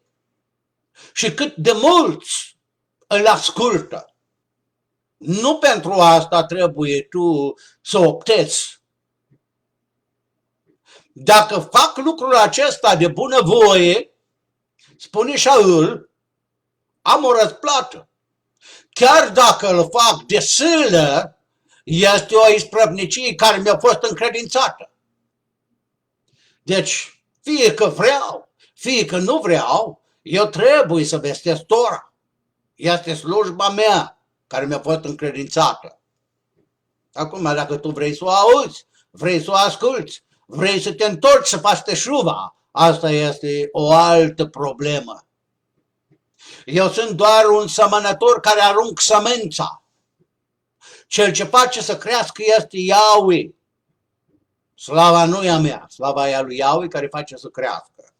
și cât de mulți îl ascultă. Nu pentru asta trebuie tu să optezi. Dacă fac lucrul acesta de bunăvoie, spune Șaul, am o răsplată. Chiar dacă îl fac de sâlă, este o isprăvnicie care mi-a fost încredințată. Deci, fie că vreau, fie că nu vreau, eu trebuie să vestesc Tora. Este slujba mea. care mi-a fost încredințată. Acum, dacă tu vrei să o auzi, vrei să o asculți, vrei să te întorci să faci teșuva, asta este o altă problemă. Eu sunt doar un sămănător care arunc sămânța. Cel ce face să crească este Yahweh. Slava nu e a mea, slava e a lui Yahweh care face să crească.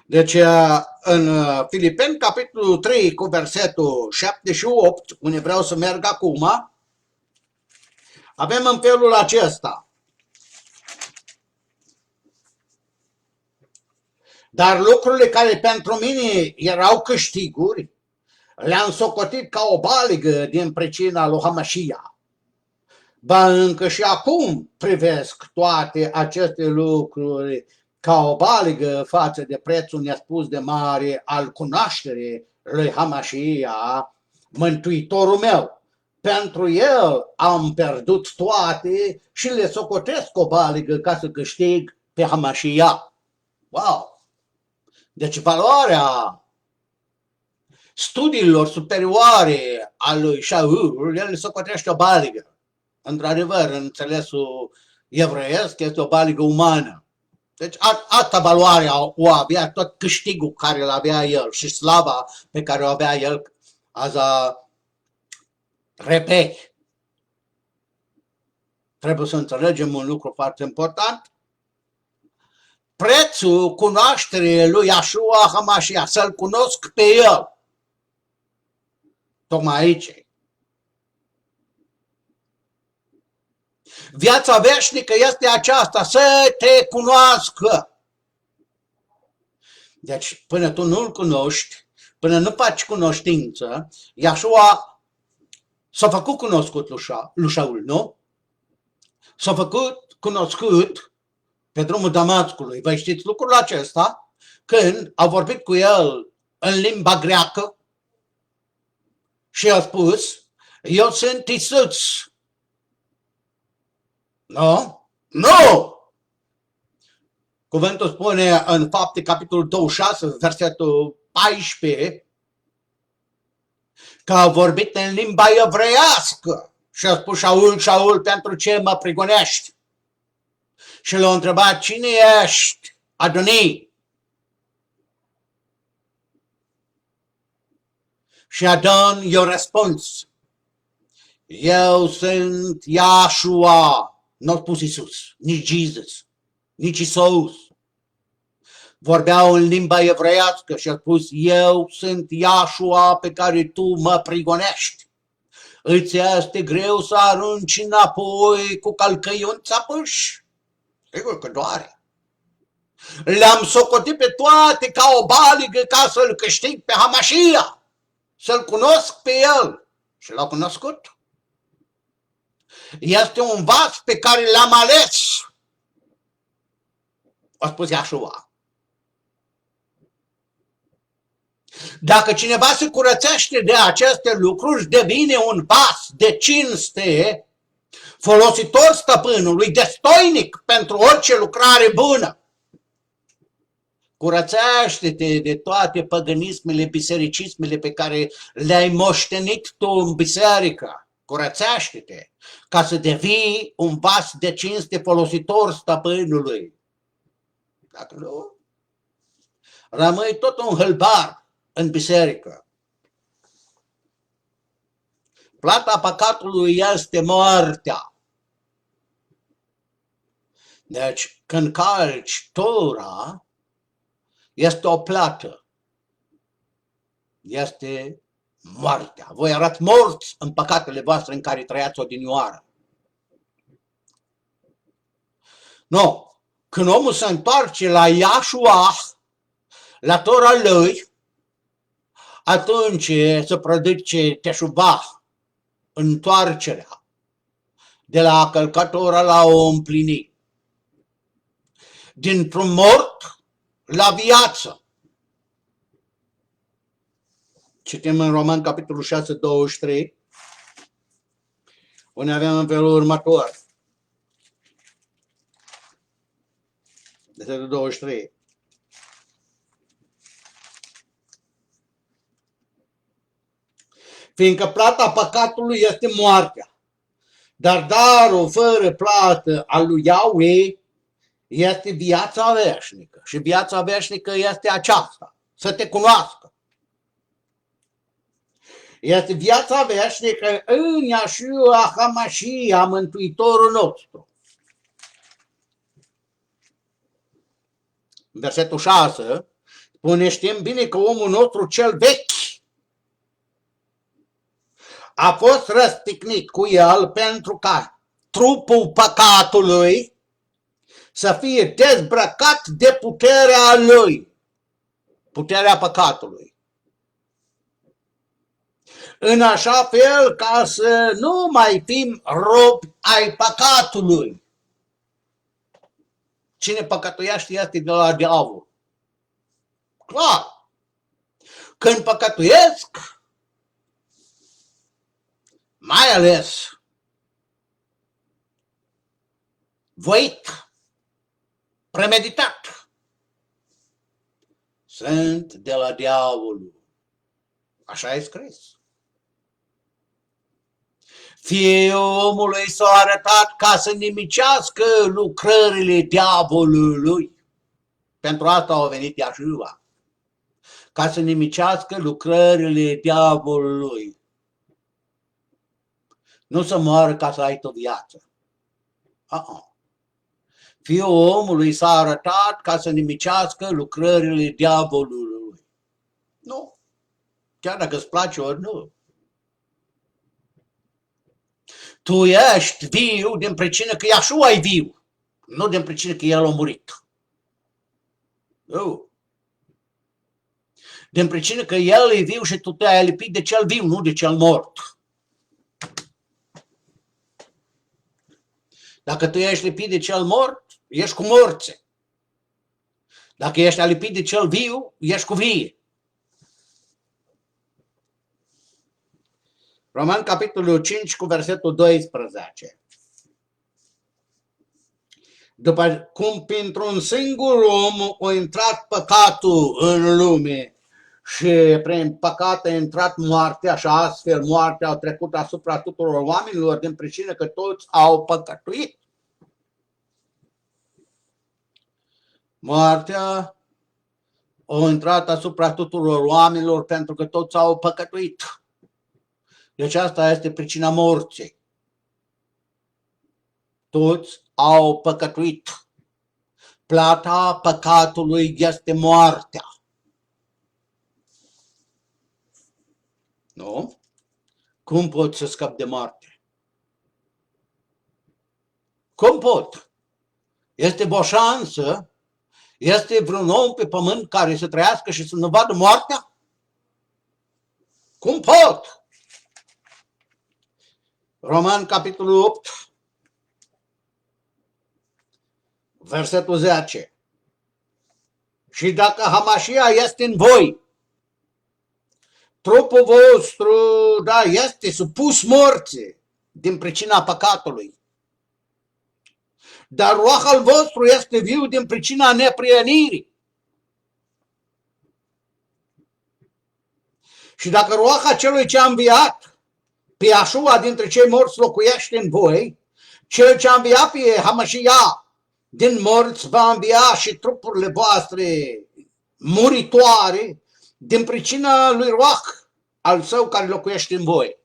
Deci, în Filipeni, capitolul 3, cu versetul 7 și 8, unde vreau să merg acum, avem în felul acesta. Dar lucrurile care pentru mine erau câștiguri, le-am socotit ca o baligă din pricina lui Hamashia. Ba încă și acum privesc toate aceste lucruri ca o baligă față de prețul nespus de mare al cunoașterii lui Hamashia, Mântuitorul meu. Pentru el am pierdut toate și le socotesc o baligă ca să câștig pe Hamashia. Wow! Deci valoarea studiilor superioare a lui Shaul, el le socotește o baligă. Într-adevăr, în înțelesul evreiesc, este o baligă umană. Deci asta valoare o avea, tot câștigul care îl avea el și slava pe care o avea el, aza repet. Trebuie să înțelegem un lucru foarte important. Prețul cunoașterii lui Yahshua HaMashiach, să-l cunosc pe el. Tocmai aici. Viața veșnică este aceasta, să te cunoască. Deci, până tu nu-l cunoști, până nu faci cunoștință, Yahshua s-a făcut cunoscut lui Shaul, nu? S-a făcut cunoscut pe drumul Damascului. Vă știți lucrul acesta? Când a vorbit cu el în limba greacă și a spus, eu sunt Iisus. Nu? Nu! Cuvântul spune în Fapte, capitolul 26, versetul 14, că a vorbit în limba evreiască și a spus, Shaul, Shaul, pentru ce mă prigonești? Și l-a întrebat, cine ești, Adonai? Și Adon i-a răspuns, eu sunt Yahshua. Nu a spus Iisus, nici Jesus, nici Iisus. Vorbeau în limba evreiască și a spus, eu sunt Yahshua pe care tu mă prigonești. Îți este greu să arunci înapoi cu călcăiuni țapâși? Sigur că doare. Le-am socotit pe toate ca o baligă ca să-l câștig pe Hamashia, să-l cunosc pe el. Și l-a cunoscut. Este un vas pe care l-am ales. A spus Yahshua. Dacă cineva se curățește de aceste lucruri, devine un vas de cinste, folositor stăpânului, destoinic pentru orice lucrare bună. Curățește-te de toate păgânismele, bisericismele pe care le-ai moștenit tu în biserică. Curățește-te ca să devii un vas de cinste folositor stăpânului. Dacă nu, rămâi tot un hâlbar în biserică. Plata păcatului este moartea. Deci, când calci Tora, este o plată. Este moartea. Voi erați morți în păcatele voastre în care trăiați odinioară. Nu. Când omul se întoarce la Yahshua, la Tora lui, atunci se produce teșuva, întoarcerea de la a călca Tora la o împlini. Dintr-un mort la viață. Citim în Roman, capitolul 6, 23, unde avem în felul următor. Versetul 23. Fiindcă plata păcatului este moartea. Dar darul fără plată al lui Yahweh este viața veșnică. Și viața veșnică este aceasta, să te cunoască. Este viața veșnică în Yeshua HaMashiach, Mântuitorul nostru. Versetul 6 spune, știm bine că omul nostru cel vechi a fost răstignit cu el pentru ca trupul păcatului să fie dezbrăcat de puterea lui, puterea păcatului. În așa fel ca să nu mai fim robi ai păcatului. Cine păcătuiește este de la diavol. Clar. Când păcătuiesc, mai ales voit, premeditat, sunt de la diavolul. Așa e scris. Fiul omului s-a arătat ca să nimicească lucrările diavolului. Pentru asta au venit Yeshua. Ca să nimicească lucrările diavolului. Nu să moară ca să ai o viață. Fiul omului s-a arătat ca să nimicească lucrările diavolului. Nu. Chiar dacă îți place ori nu. Tu ești viu din pricină că Yeshua e viu. Nu din pricină că El a murit. Nu. Din pricină că El e viu și tu te-ai lipit de cel viu, nu de cel mort. Dacă tu ești lipit de cel mort, ești cu morțe. Dacă ești alipit de cel viu, ești cu vie. Roman, capitolul 5, cu versetul 12. După cum printr-un singur om a intrat păcatul în lume și prin păcat a intrat moartea și astfel moartea a trecut asupra tuturor oamenilor din pricină că toți au păcătuit. Moartea a intrat asupra tuturor oamenilor pentru că toți au păcătuit. Deci asta este pricina morții. Toți au păcătuit. Plata păcatului este moartea. Nu? Cum pot să scap de moarte? Cum pot? Este o șansă? Este vreun om pe pământ care să trăiască și să nu vadă moartea? Cum pot? Roman, capitolul 8, versetul 10. Și dacă Hamashiach este în voi, trupul vostru, da, este supus morții din pricina păcatului. Dar ruach al vostru este viu din pricina neprienirii. Și dacă ruaha celui ce a înviat pe Yeshua dintre cei morți locuiește în voi, cel ce a înviat pe Hamashiach din morți va învia și trupurile voastre muritoare din pricina lui ruach al său care locuiește în voi.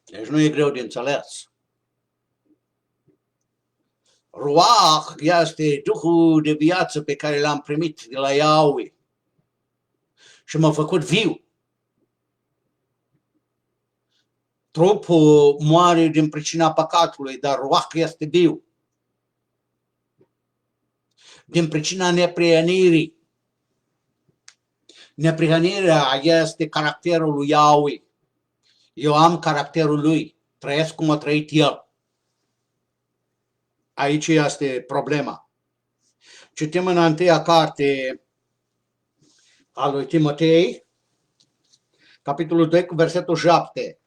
Deci nu e greu de înțeles. Ruach este Duhul de viață pe care l-am primit de la Yahweh și m-a făcut viu. Trupul moare din pricina păcatului, dar ruach este viu. Din pricina neprienirii. Neprihănirea este caracterul lui Yahweh. Eu am caracterul lui. Trăiesc cum a trăit el. Aici este problema. Citim în întâia carte a lui Timotei, capitolul 2, cu versetul 7.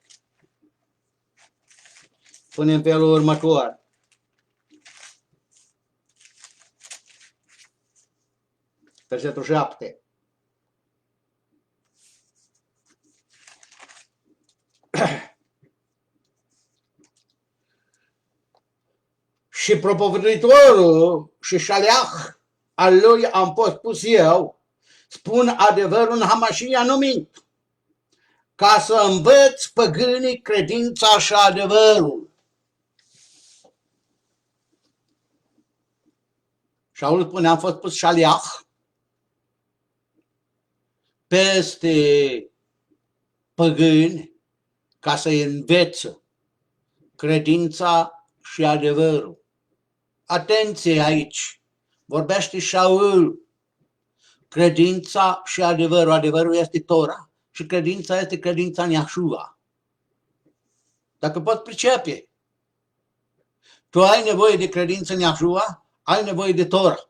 Spune în felul următor. Versetul 7. Și propovăduitorul și șaleah al lui am fost pus eu, spun adevărul în Hamașia numit, ca să învăț păgânii credința și adevărul. Shaul spune, am fost pus șaleah peste păgâni ca să-i învețe credința și adevărul. Atenție aici! Vorbește Shaul. Credința și adevărul. Adevărul este Tora și credința este credința în Iahșua. Dacă poți pricepe, tu ai nevoie de credință în Iahșua, ai nevoie de Tora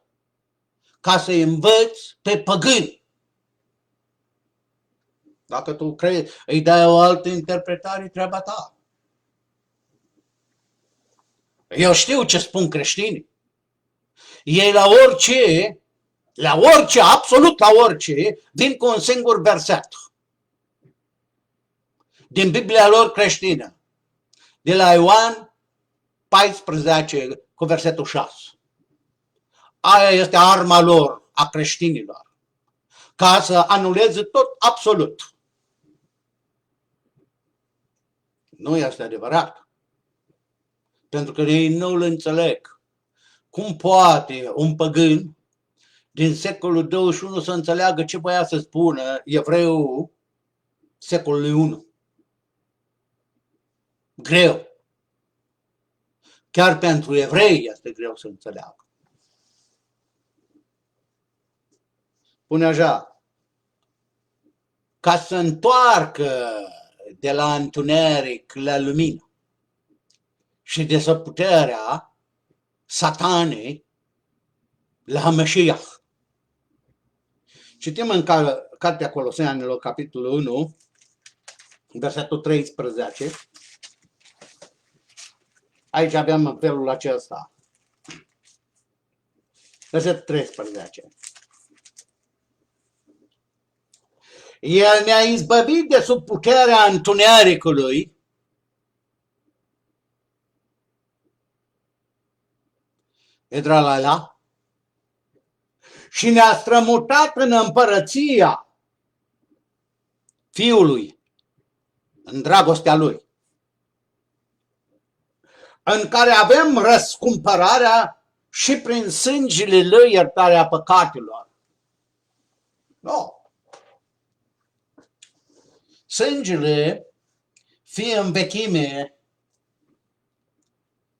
ca să-i învăți pe păgâni. Dacă tu crezi, îi dai o altă interpretare, treaba ta. Eu știu ce spun creștinii. Ei la orice, absolut la orice, vin cu un singur verset din Biblia lor creștină, de la Ioan 14 cu versetul 6. Aia este arma lor, a creștinilor, ca să anuleze tot absolut. Nu este adevărat. Pentru că ei nu îl înțeleg. Cum poate un păgân din secolul 21 să înțeleagă ce voia să spună evreul secolului 1? Greu. Chiar pentru evrei este greu să înțeleagă. Pune așa, ca să întoarcă de la întuneric la lumină și de sub puterea Satanei la Meșiach. Citim în Cartea Colosenilor, capitolul 1, versetul 13. Aici avem în felul acesta. Versetul 13. El ne-a izbăvit de sub puterea întunericului Edralala și ne-a strămutat în împărăția Fiului, în dragostea Lui, în care avem răscumpărarea și prin sângele Lui iertarea păcatelor. Nu. Sângele, fie în vechime,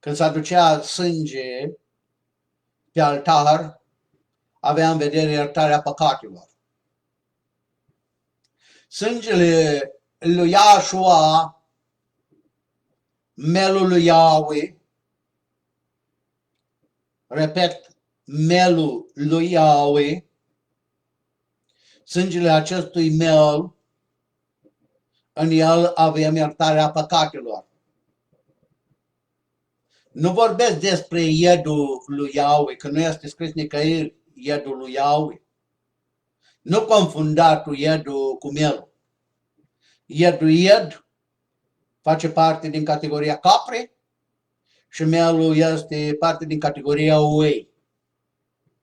când se aducea sânge pe altar, avea în vedere iertarea păcatelor. Sângele lui Iahșua, melul lui Yahweh, repet, melul lui Yahweh, sângele acestui mel, în el avem iertarea păcatelor. Nu vorbesc despre iedul lui Yahweh, că nu este scris nicăieri iedul lui Yahweh. Nu confunda tu iedul cu melul. Ied face parte din categoria capre și melul este parte din categoria oi.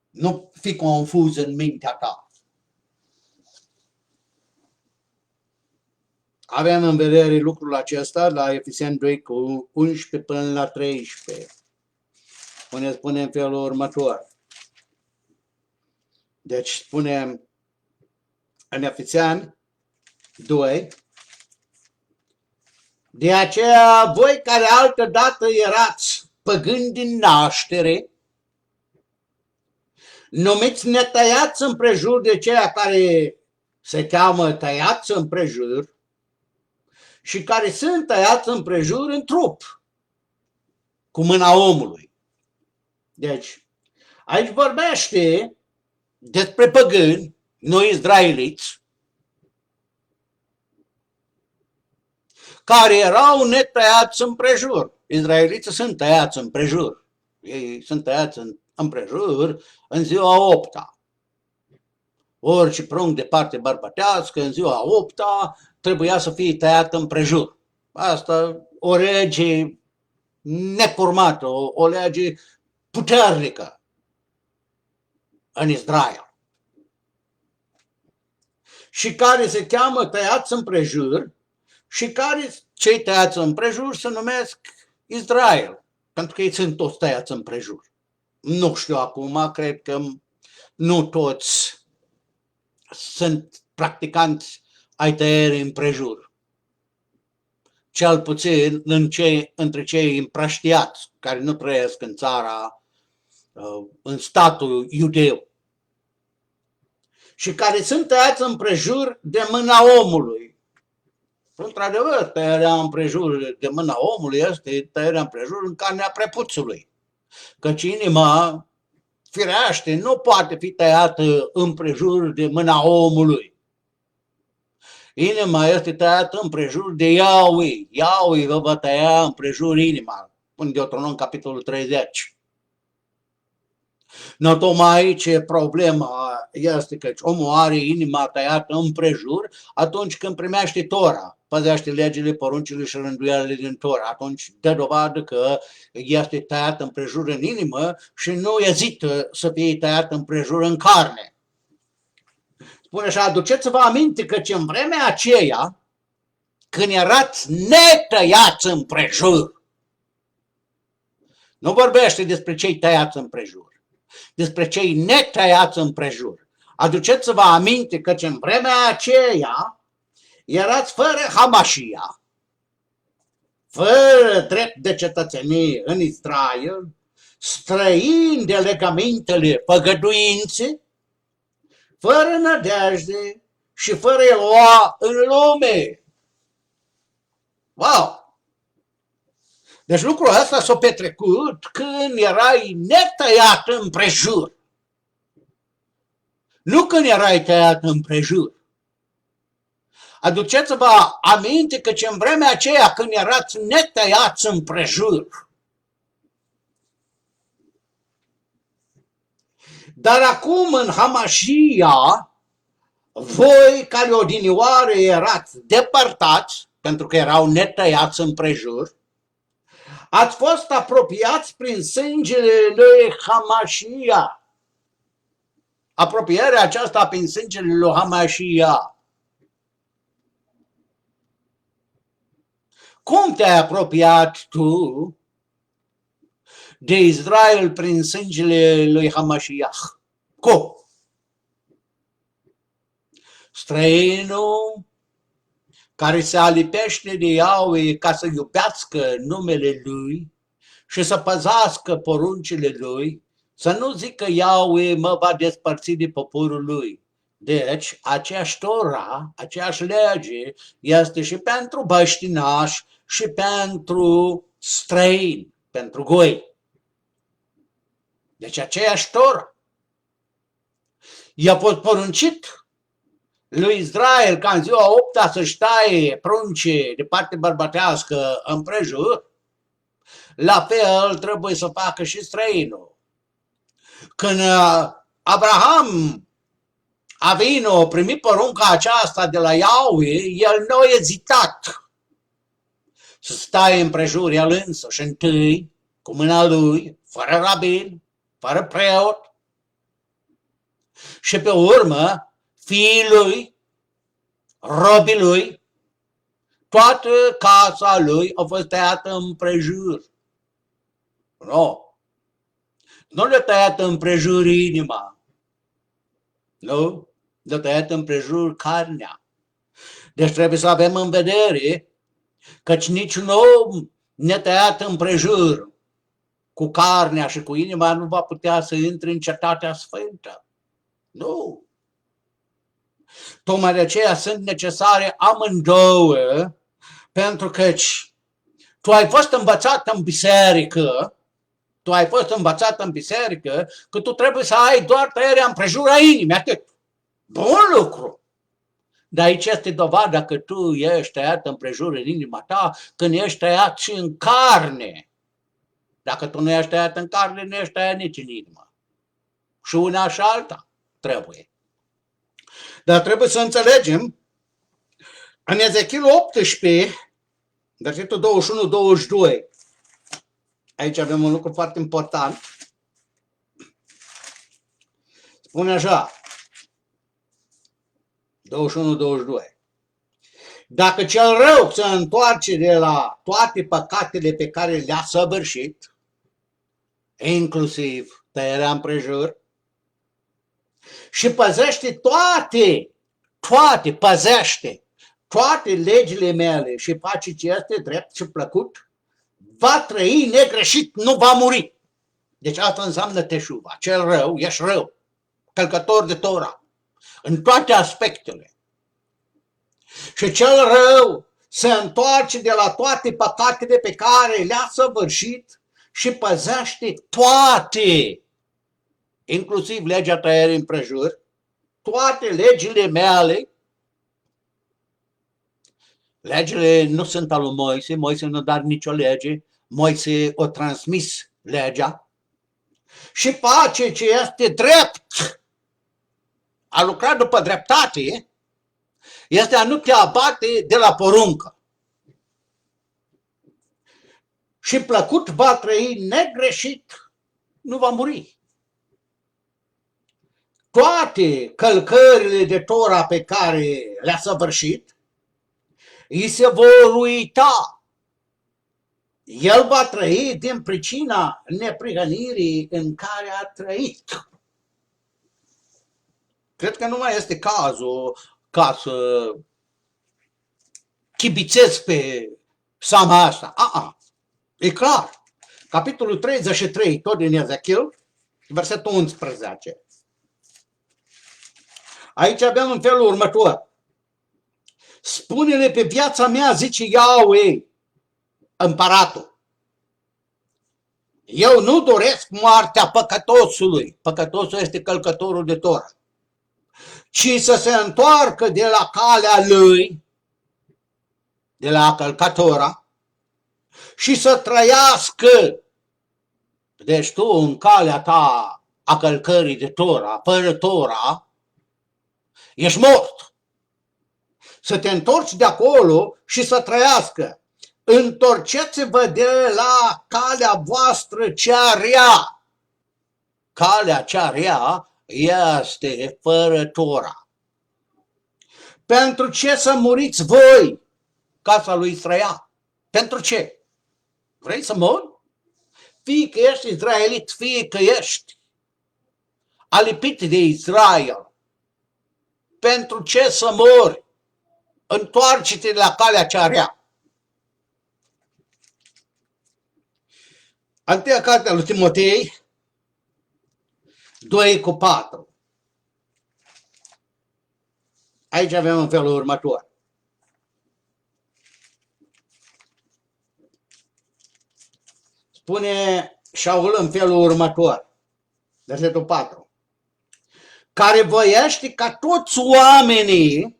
Nu fi confuz în mintea ta. Avem în vedere lucrul acesta la Efeseni 2 cu 11 până la 13. Spune în felul următor. Deci spune în Efeseni 2, de aceea voi care altădată erați păgâni din naștere, numiți netăiați împrejur de ceea care se cheamă tăiați împrejur, și care sunt tăiați împrejur în trup, cu mâna omului. Deci, aici vorbește despre păgâni, noi izraeliți, care erau netăiați împrejur. Izraeliții sunt tăiați împrejur. Ei sunt tăiați împrejur în ziua 8-a. Orice prunc de parte bărbătească în ziua 8-a trebuia să fie tăiat împrejur. Asta o lege necurmată, o lege puternică în Israel. Și care se cheamă tăiați împrejur și care cei tăiați împrejur se numesc Israel, pentru că ei sunt toți tăiați împrejur. Nu știu acum, cred că nu toți sunt practicanți ai tăierii împrejur. Cel puțin între cei împrăștiați, care nu trăiesc în țara, în statul iudeu. Și care sunt tăiați împrejur de mâna omului. Într-adevăr, tăierea împrejur de mâna omului este tăierea împrejur în carnea prepuțului. Căci inima, firește, nu poate fi tăiată împrejur de mâna omului. Inima este tăiată împrejur de Yahweh. Yahweh vă va tăia împrejur inima, în Deuteronom capitolul 30. Nu tocmai aici problema este că omul are inima tăiată împrejur atunci când primește Tora, păzește legile, poruncile și rânduialile din Tora. Atunci dă dovadă că este tăiat împrejur în inimă și nu ezită să fie tăiat împrejur în carne. Spune așa, aduceți-vă aminte că în vremea aceea, când erați netăiați împrejur, nu vorbește despre cei tăiați împrejur, despre cei netăiați împrejur. Aduceți-vă aminte că în vremea aceea erați fără Hamașia, fără drept de cetățenie în Israel, străini de legămintele păgăduinței, fără nădejde și fără Eloa în lume. Wow! Deci lucrul ăsta s-a petrecut când erai netăiat împrejur. Nu când erai tăiat împrejur. Aduceți-vă aminte că în vremea aceea când erați netăiați împrejur. Dar acum în Hamașia, voi care odinioară erați depărtați, pentru că erau netăiați împrejur, ați fost apropiați prin sângele lui Hamașia. Apropierea aceasta prin sângele lui Hamașia. Cum te-ai apropiat tu de Israel prin sângele lui Hamașiah? Cum? Străinul care se alipește de Yahweh ca să iubească numele Lui și să păzească poruncile Lui, să nu zică Yahweh mă va despărți de poporul Lui. Deci, aceeași Tora, aceeași lege este și pentru băștinași și pentru străini, pentru goi. Deci aceeași Tora. I-a fost poruncit lui Israel ca în ziua 8-a să-și taie prunce de parte bărbătească împrejur, la fel trebuie să facă și străinul. Când Abraham Avinu a primit porunca aceasta de la Yahweh, el nu a ezitat să stai împrejur el însuși întâi, cu mâna lui, fără rabin, fără preot, și pe urmă fiii lui, robii lui, toată casa lui a fost tăiată împrejur. Nu le-a tăiat împrejur inima, nu, le-a tăiat împrejur carnea. Deci trebuie să avem în vedere căci niciun om netăiat împrejur cu carnea și cu inima nu va putea să intre în cetatea sfântă. Nu. Tocmai de aceea sunt necesare amândouă, pentru că tu ai fost învățat în biserică, că tu trebuie să ai doar tăierea împrejur a inimii, atât. Bun lucru. Dar aici este dovada că tu ești tăiat împrejur în inima ta când ești tăiat și în carne. Dacă tu nu ești tăiat în carne, nu ești tăiat nici în inimă. Și una și alta trebuie. Dar trebuie să înțelegem, în Ezechiel 18, Versetul 21-22. Aici avem un lucru foarte important. Spune așa, 21-22. Dacă cel rău se întoarce de la toate păcatele pe care le-a săvârșit, inclusiv tăierea împrejur, și păzește păzește toate legile mele și face ce este drept și plăcut, va trăi negreșit, nu va muri. Deci asta înseamnă teșuva. Cel rău, ești rău, călcător de Tora, în toate aspectele. Și cel rău se întoarce de la toate păcatele pe care le-a săvârșit și păzește toate, inclusiv legea tăierii împrejur, toate legile mele. Legile nu sunt al lui Moise, Moise nu a dat nicio lege, Moise a transmis legea și face ce este drept. A lucrat după dreptate este a nu te abate de la poruncă. Și plăcut va trăi, negreșit, nu va muri. Toate călcările de Tora pe care le-a săvârșit, îi se vor uita. El va trăi din pricina neprihănirii în care a trăit. Cred că nu mai este cazul ca să chibițez pe seama asta. E clar. Capitolul 33, tot din Ezechiel, versetul 11. Aici avem în felul următor. Spune-le pe viața mea, zice Iahweh, împăratul. Eu nu doresc moartea păcătosului. Păcătosul este călcătorul de Tora. Ci să se întoarcă de la calea lui, de la a călca Tora, și să trăiască. Deci tu, în calea ta a călcării de Tora, fără Tora, ești mort. Să te întorci de acolo și să trăiască. Întorceți-vă de la calea voastră cea rea. Calea cea rea este fără Tora. Pentru ce să muriți voi, casa lui Israel? Pentru ce? Vrei să mori? Fie că ești izraelit, fie că ești alipit de Israel. Pentru ce să mori? Întoarce-te la calea cea rea. Întâia cartea lui Timotei 2:4. Aici avem în felul următor. Spune Șaul în felul următor, versetul 4. Care voiește ca toți oamenii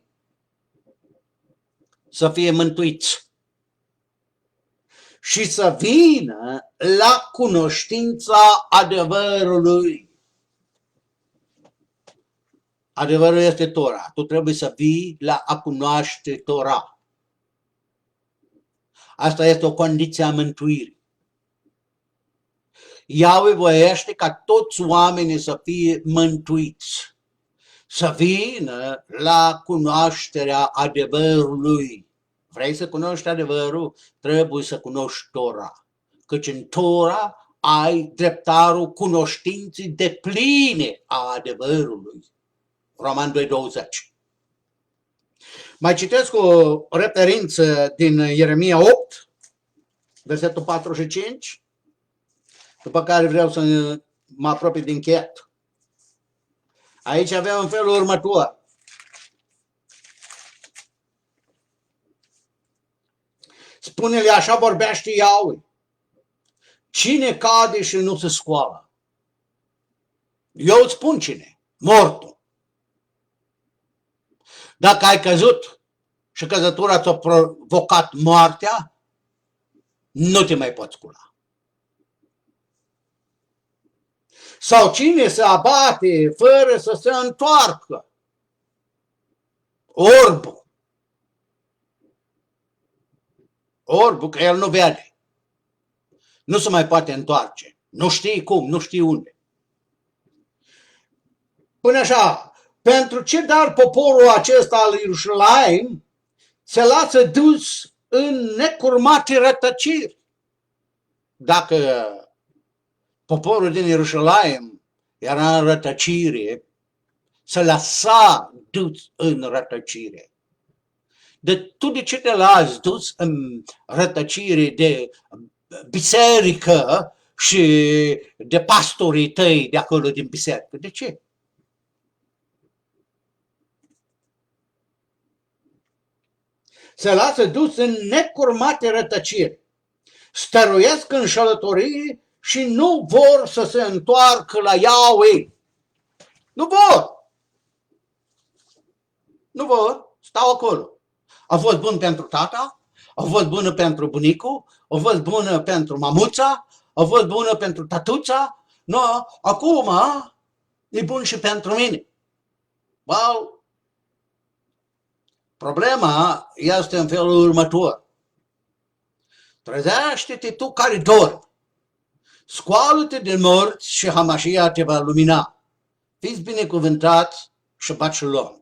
să fie mântuiți și să vină la cunoștința adevărului. Adevărul este Tora. Tu trebuie să vii la a cunoaște Tora. Asta este o condiție a mântuirii. Iahweh voiește ca toți oamenii să fie mântuiți, să vină la cunoașterea adevărului. Vrei să cunoști adevărul? Trebuie să cunoști Tora. Căci în Tora ai dreptarul cunoștinței depline a adevărului. Roman 2:20. Mai citesc o referință din Ieremia 8, versetul 4 și 5, după care vreau să mă apropii din încheiat. Aici avem în felul următor. Spune-le, așa vorbește Iahweh. Cine cade și nu se scoală? Eu îți spun cine. Mortul. Dacă ai căzut și căzătura ți-a provocat moartea, nu te mai poți scula. Sau cine se abate fără să se întoarcă? Orb. Orb, că el nu vede. Nu se mai poate întoarce. Nu știe cum, nu știe unde. Până așa, pentru ce dar poporul acesta al Ierusalim se lasă dus în necurmate rătăciri? Dacă poporul din Ierusalim era în rătăcire, se lăsa dus în rătăcire. Tu de ce te lași dus în rătăcire de biserică și de pastorii tăi de acolo din biserică? De ce? Se lasă dus în necurmate rătăciri, stăruiesc în șălătorie și nu vor să se întoarcă la Yahweh. Nu vor. Nu vor. Stau acolo. A fost bun pentru tata, a fost bună pentru bunicul, a fost bună pentru mamuța, a fost bună pentru tatuța. No, acum e bun și pentru mine. Well, problema este în felul următor. Trezește-te tu care dormi. Scoală-te din morți și Hamașia te va lumina. Fiți binecuvântați, Shabbat Shalom.